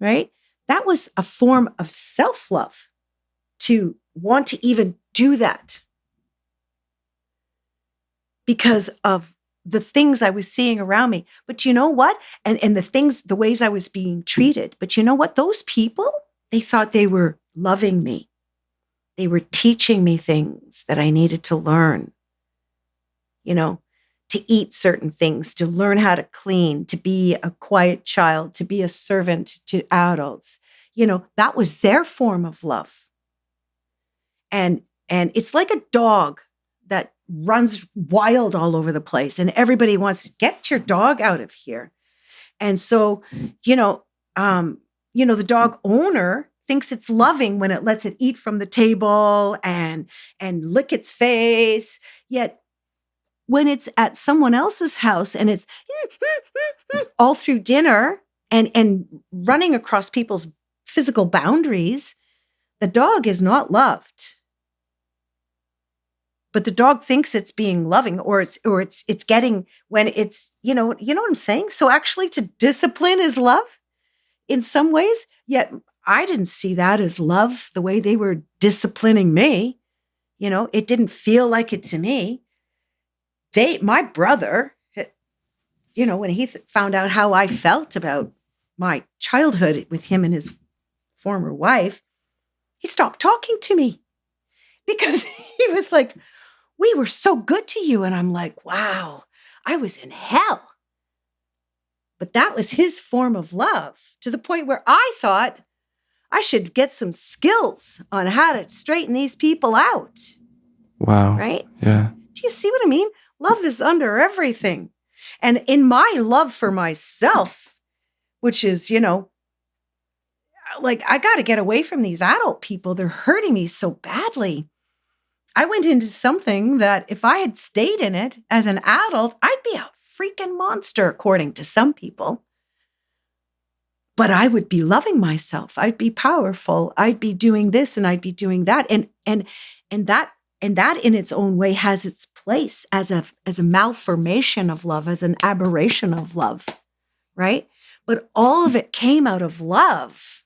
right? That was a form of self-love to want to even do that because of the things I was seeing around me. But you know what? And the ways I was being treated. But you know what? Those people, they thought they were loving me. They were teaching me things that I needed to learn, to eat certain things, to learn how to clean, to be a quiet child, to be a servant to adults. That was their form of love. And it's like a dog that runs wild all over the place and everybody wants to get your dog out of here. And so, the dog owner thinks it's loving when it lets it eat from the table and lick its face. Yet when it's at someone else's house and it's all through dinner and running across people's physical boundaries, the dog is not loved. But the dog thinks it's being loving, or it's getting when it's, you know what I'm saying? So actually to discipline is love in some ways, yet I didn't see that as love the way they were disciplining me. It didn't feel like it to me. My brother, when he found out how I felt about my childhood with him and his former wife, he stopped talking to me because he was like, we were so good to you. And I'm like, wow, I was in hell. But that was his form of love, to the point where I thought I should get some skills on how to straighten these people out.
Wow.
Right?
Yeah.
Do you see what I mean? Love is under everything. And in my love for myself, which is, like, I got to get away from these adult people. They're hurting me so badly. I went into something that if I had stayed in it as an adult, I'd be a freaking monster, according to some people. But I would be loving myself. I'd be powerful. I'd be doing this and I'd be doing that. And that in its own way has its place as a malformation of love, as an aberration of love, right? But all of it came out of love,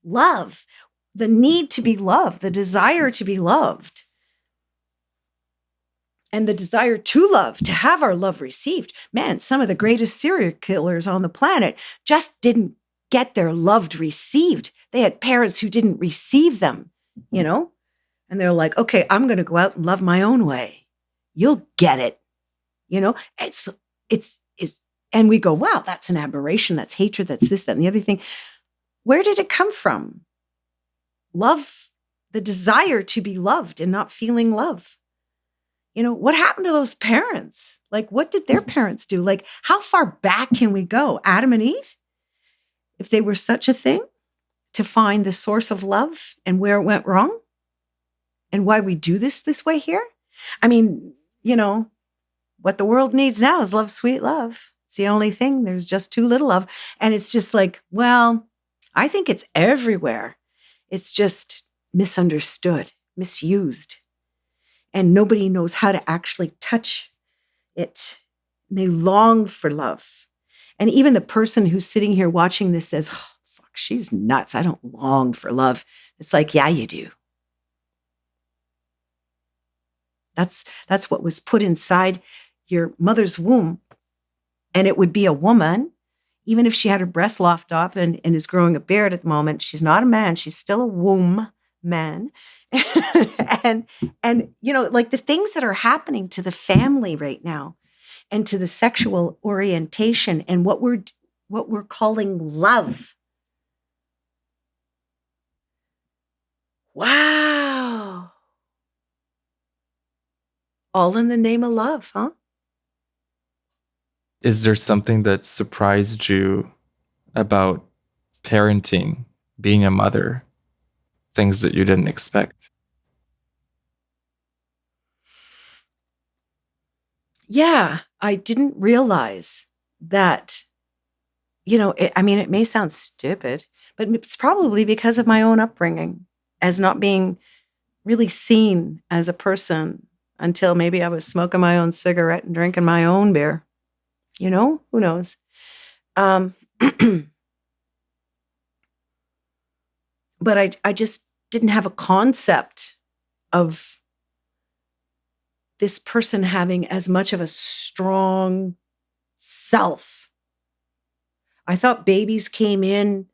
the need to be loved, the desire to be loved. And the desire to love, to have our love received. Man, some of the greatest serial killers on the planet just didn't get their love received. They had parents who didn't receive them, and they're like, okay, I'm going to go out and love my own way. You'll get it. It's, and we go, wow, that's an aberration. That's hatred. That's this, that, and the other thing. Where did it come from? Love, the desire to be loved and not feeling love. What happened to those parents? Like, what did their parents do? Like, how far back can we go? Adam and Eve? If they were such a thing, to find the source of love and where it went wrong and why we do this way here. I mean, what the world needs now is love, sweet love. It's the only thing. There's just too little of. And it's just like, well, I think it's everywhere. It's just misunderstood, misused. And nobody knows how to actually touch it. They long for love. And even the person who's sitting here watching this says, oh, fuck, she's nuts. I don't long for love. It's like, yeah, you do. That's what was put inside your mother's womb. And it would be a woman, even if she had her breast loft up and is growing a beard at the moment. She's not a man. She's still a womb man. and like the things that are happening to the family right now and to the sexual orientation and what we're calling love. Wow. All in the name of love, huh?
Is there something that surprised you about parenting, being a mother, things that you didn't expect?
Yeah, I didn't realize that, it may sound stupid, but it's probably because of my own upbringing as not being really seen as a person until maybe I was smoking my own cigarette and drinking my own beer. Who knows? Um, but I just didn't have a concept of this person having as much of a strong self. I thought babies came in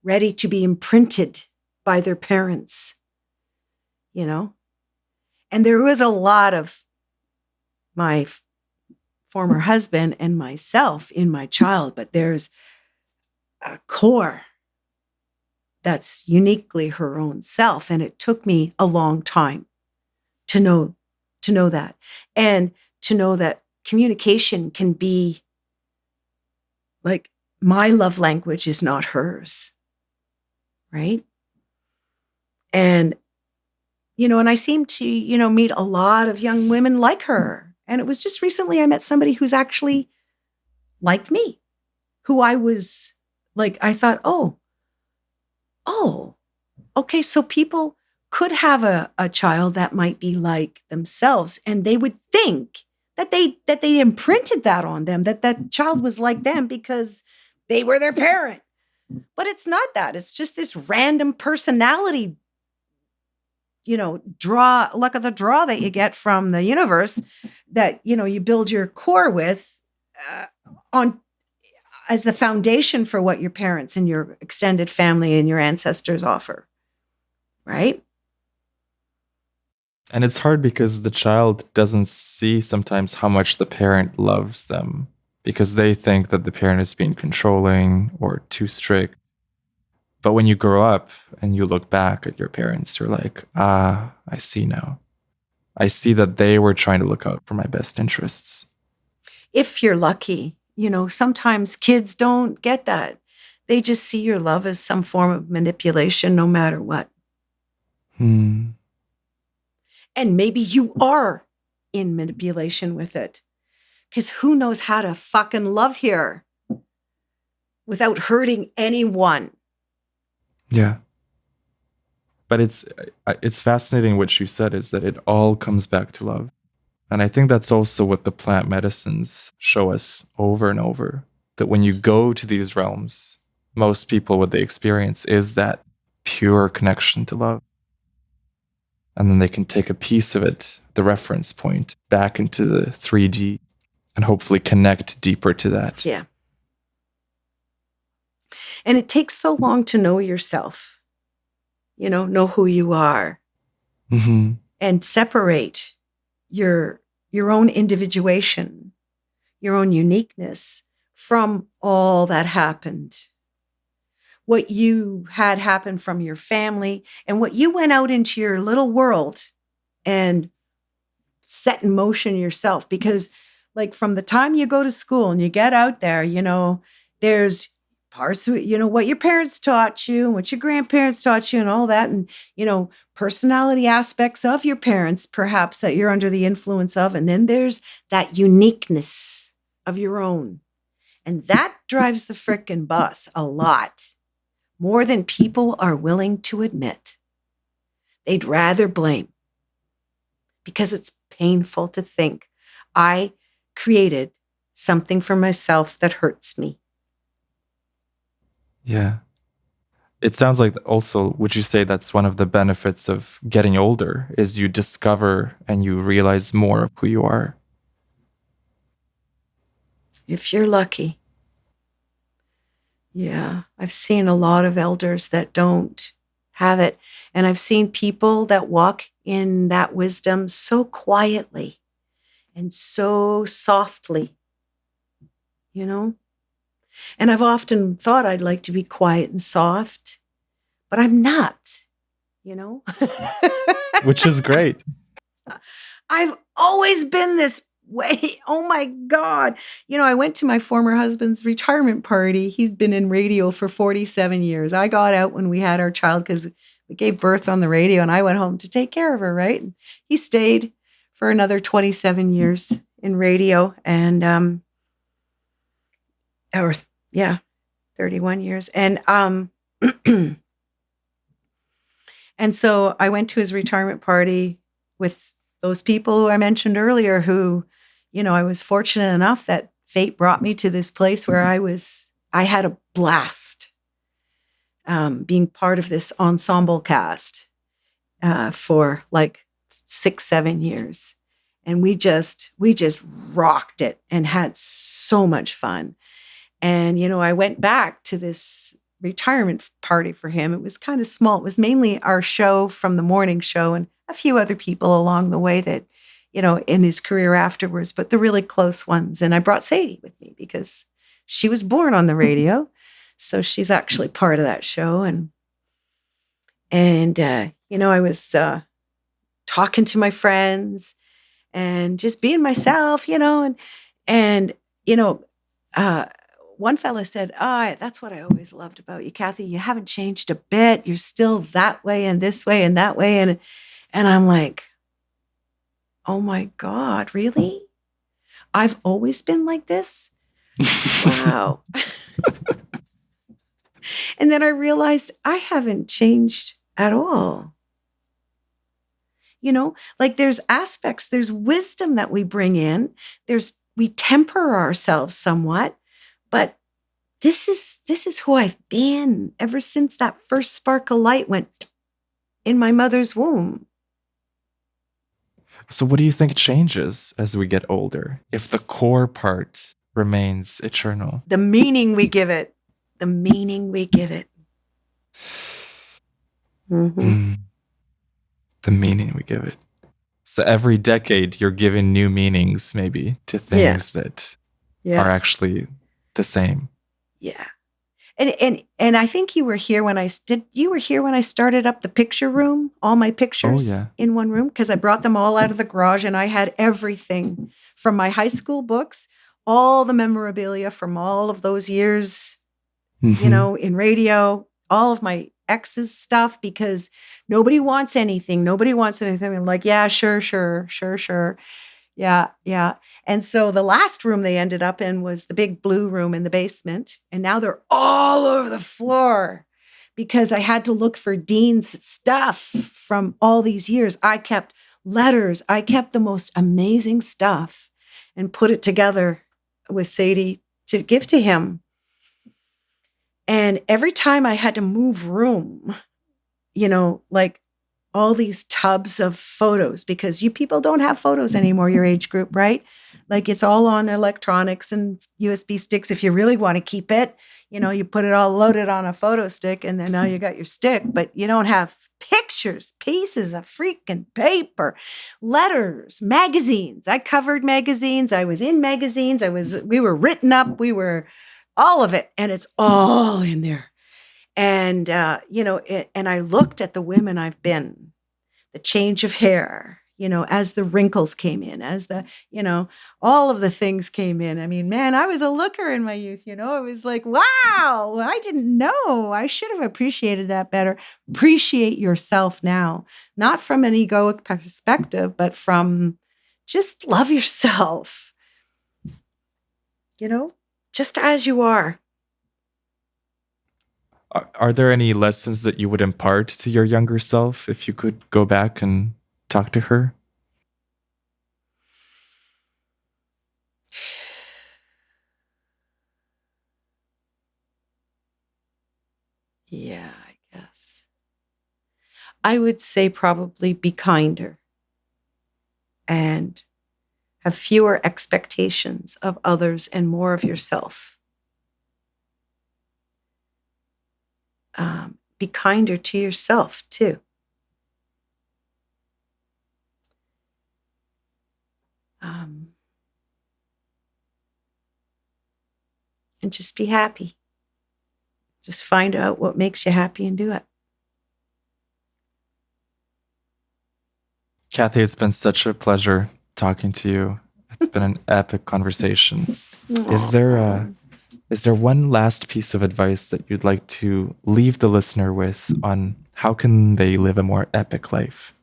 ready to be imprinted by their parents, And there was a lot of my former husband and myself in my child, but there's a core that's uniquely her own self. And it took me a long time to know that. And to know that communication can be like my love language is not hers. Right. And, and I seem to, meet a lot of young women like her. And it was just recently I met somebody who's actually like me, who I was like, I thought, oh, okay, so people could have a child that might be like themselves, and they would think that they imprinted that on them, that child was like them because they were their parent. But it's not that. It's just this random personality, luck of the draw that you get from the universe that, you build your core with on as the foundation for what your parents and your extended family and your ancestors offer. Right?
And it's hard because the child doesn't see sometimes how much the parent loves them because they think that the parent is being controlling or too strict. But when you grow up and you look back at your parents, you're like, I see now. I see that they were trying to look out for my best interests.
If you're lucky, sometimes kids don't get that. They just see your love as some form of manipulation, no matter what. And maybe you are in manipulation with it. Because who knows how to fucking love here without hurting anyone.
Yeah. But it's fascinating what you said is that it all comes back to love. And I think that's also what the plant medicines show us over and over, that when you go to these realms, most people, what they experience is that pure connection to love. And then they can take a piece of it, the reference point, back into the 3D and hopefully connect deeper to that.
Yeah. And it takes so long to know yourself, know who you are, and separate your own individuation, your own uniqueness from all that happened. What you had happen from your family and what you went out into your little world and set in motion yourself. Because like from the time you go to school and you get out there, there's parts of, what your parents taught you and what your grandparents taught you and all that. And, personality aspects of your parents, perhaps that you're under the influence of. And then there's that uniqueness of your own. And that drives the frickin' bus a lot, more than people are willing to admit. They'd rather blame because it's painful to think I created something for myself that hurts me.
Yeah. It sounds like also, would you say that's one of the benefits of getting older is you discover and you realize more of who you are?
If you're lucky. Yeah. I've seen a lot of elders that don't have it. And I've seen people that walk in that wisdom so quietly and so softly, you know? And I've often thought I'd like to be quiet and soft, but I'm not, you know?
Which is great.
I've always been this way. Oh my God. You know, I went to my former husband's retirement party. He's been in radio for 47 years. I got out when we had our child because we gave birth on the radio, and I went home to take care of her, right? And he stayed for another 27 years in radio, and or yeah, 31 years. And and so I went to his retirement party with those people who I mentioned earlier who, you know, I was fortunate enough that fate brought me to this place where I had a blast being part of this ensemble cast for like 6-7 years. And we just rocked it and had so much fun. And, you know, I went back to this retirement party for him. It was kind of small. It was mainly our show from the morning show and a few other people along the way that, you know, in his career afterwards, but the really close ones. And I brought Sadie with me because she was born on the radio. So she's actually part of that show. And you know, I was talking to my friends and just being myself, you know, and you know, one fella said, that's what I always loved about you, Kathie. You haven't changed a bit. You're still that way and this way and that way. And I'm like, oh my God, really? I've always been like this? Wow. And then I realized I haven't changed at all. You know, like there's aspects, there's wisdom that we bring in. We temper ourselves somewhat, but this is who I've been ever since that first spark of light went in my mother's womb.
So what do you think changes as we get older if the core part remains eternal?
The meaning we give it. The meaning we give it. Mm-hmm.
The meaning we give it. So every decade you're giving new meanings maybe to things that are actually the same.
Yeah. And I think you were here when I started up the picture room, all my pictures in one room, because I brought them all out of the garage and I had everything from my high school books, all the memorabilia from all of those years, you know, in radio, all of my ex's stuff, because nobody wants anything. I'm like, yeah, sure. Yeah. And so the last room they ended up in was the big blue room in the basement. And now they're all over the floor because I had to look for Dean's stuff from all these years. I kept letters. I kept the most amazing stuff and put it together with Sadie to give to him. And every time I had to move room, you know, like all these tubs of photos, because you people don't have photos anymore, your age group, right? Like it's all on electronics and USB sticks. If you really want to keep it, you know, you put it all loaded on a photo stick and then now you got your stick, but you don't have pictures, pieces of freaking paper, letters, magazines. I covered magazines. I was in magazines. We were written up. We were all of it. And it's all in there. And, you know, and I looked at the women I've been, the change of hair, you know, as the wrinkles came in, as the, you know, all of the things came in. I mean, man, I was a looker in my youth, you know, it was like, wow, I didn't know. I should have appreciated that better. Appreciate yourself now, not from an egoic perspective, but from just love yourself, you know, just as you are.
Are there any lessons that you would impart to your younger self if you could go back and talk to her?
Yeah, I guess. I would say probably be kinder and have fewer expectations of others and more of yourself. be kinder to yourself too. And just be happy. Just find out what makes you happy and do it.
Kathie, it's been such a pleasure talking to you. It's been an epic conversation. Is there one last piece of advice that you'd like to leave the listener with on how can they live a more epic life?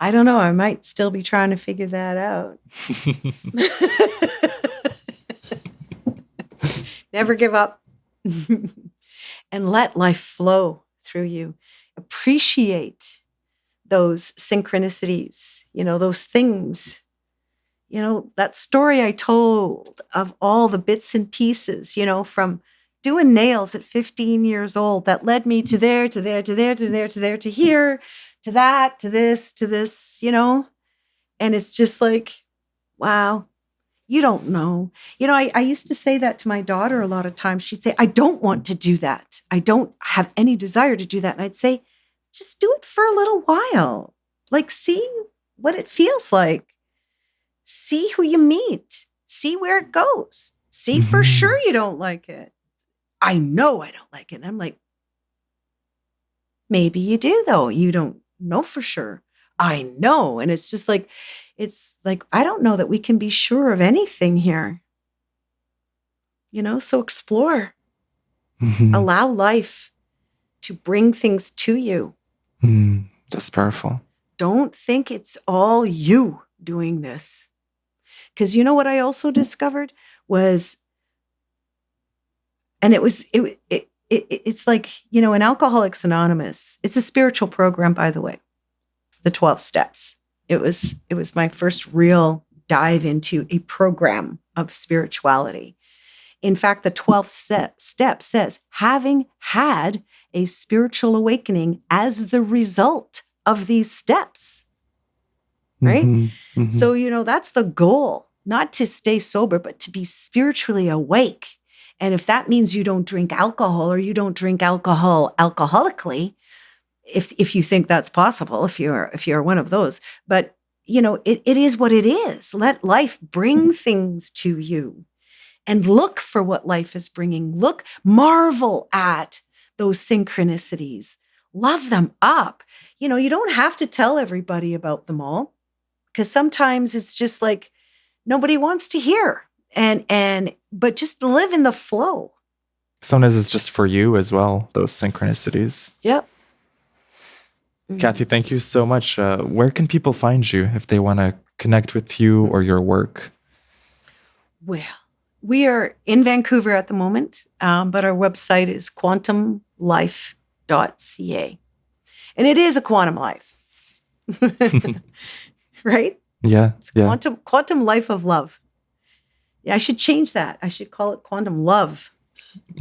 I don't know. I might still be trying to figure that out. Never give up. And let life flow through you. Appreciate those synchronicities, those things. That story I told of all the bits and pieces, from doing nails at 15 years old that led me to there, to there, to there, to there, to there, to here, to that, to this, and it's just like, wow, you don't know. I used to say that to my daughter a lot of times. She'd say, I don't want to do that. I don't have any desire to do that. And I'd say, just do it for a little while. Like, see what it feels like. See who you meet. See where it goes. See for sure you don't like it. I know I don't like it. And I'm like, maybe you do, though. You don't know for sure. I know. And it's like, I don't know that we can be sure of anything here. So explore. Allow life to bring things to you.
That's powerful.
Don't think it's all you doing this. Because what I also discovered was, and it's like, in Alcoholics Anonymous, it's a spiritual program, by the way, the 12 steps. It was my first real dive into a program of spirituality. In fact, the 12th step says, having had a spiritual awakening as the result of these steps, right? So, that's the goal, not to stay sober, but to be spiritually awake. And if that means you don't drink alcohol, or you don't drink alcohol alcoholically, if you think that's possible, if you're one of those, but it is what it is. Let life bring things to you, and look for what life is bringing. Marvel at those synchronicities. Love them up. You don't have to tell everybody about them all, because sometimes it's just like nobody wants to hear. But just live in the flow.
Sometimes it's just for you as well, those synchronicities.
Yep.
Kathie, thank you so much. Where can people find you if they want to connect with you or your work?
Well, we are in Vancouver at the moment, but our website is quantumlife.ca. And it is a quantum life. Right?
Yeah.
It's quantum life of love. Yeah, I should change that. I should call it quantum love.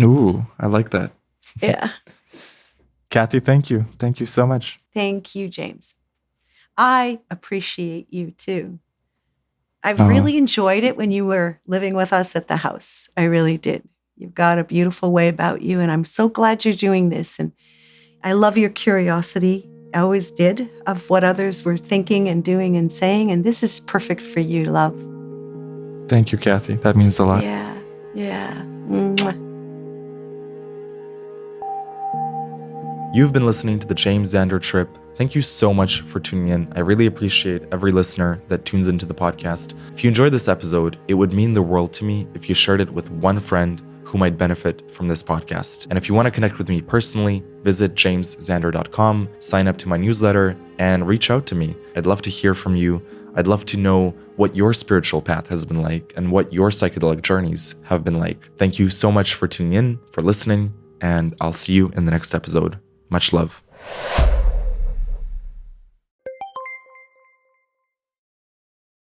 Ooh, I like that.
Yeah.
Kathie, thank you. Thank you so much.
Thank you, James. I appreciate you too. I've really enjoyed it when you were living with us at the house. I really did. You've got a beautiful way about you, and I'm so glad you're doing this. And I love your curiosity. I always did, of what others were thinking and doing and saying. And this is perfect for you, love.
Thank you, Kathie. That means a lot.
Yeah. Mwah.
You've been listening to the James Zander Trip. Thank you so much for tuning in. I really appreciate every listener that tunes into the podcast. If you enjoyed this episode, it would mean the world to me if you shared it with one friend who might benefit from this podcast. And if you want to connect with me personally, visit jameszander.com, sign up to my newsletter, and reach out to me. I'd love to hear from you. I'd love to know what your spiritual path has been like and what your psychedelic journeys have been like. Thank you so much for tuning in, for listening, and I'll see you in the next episode. Much love.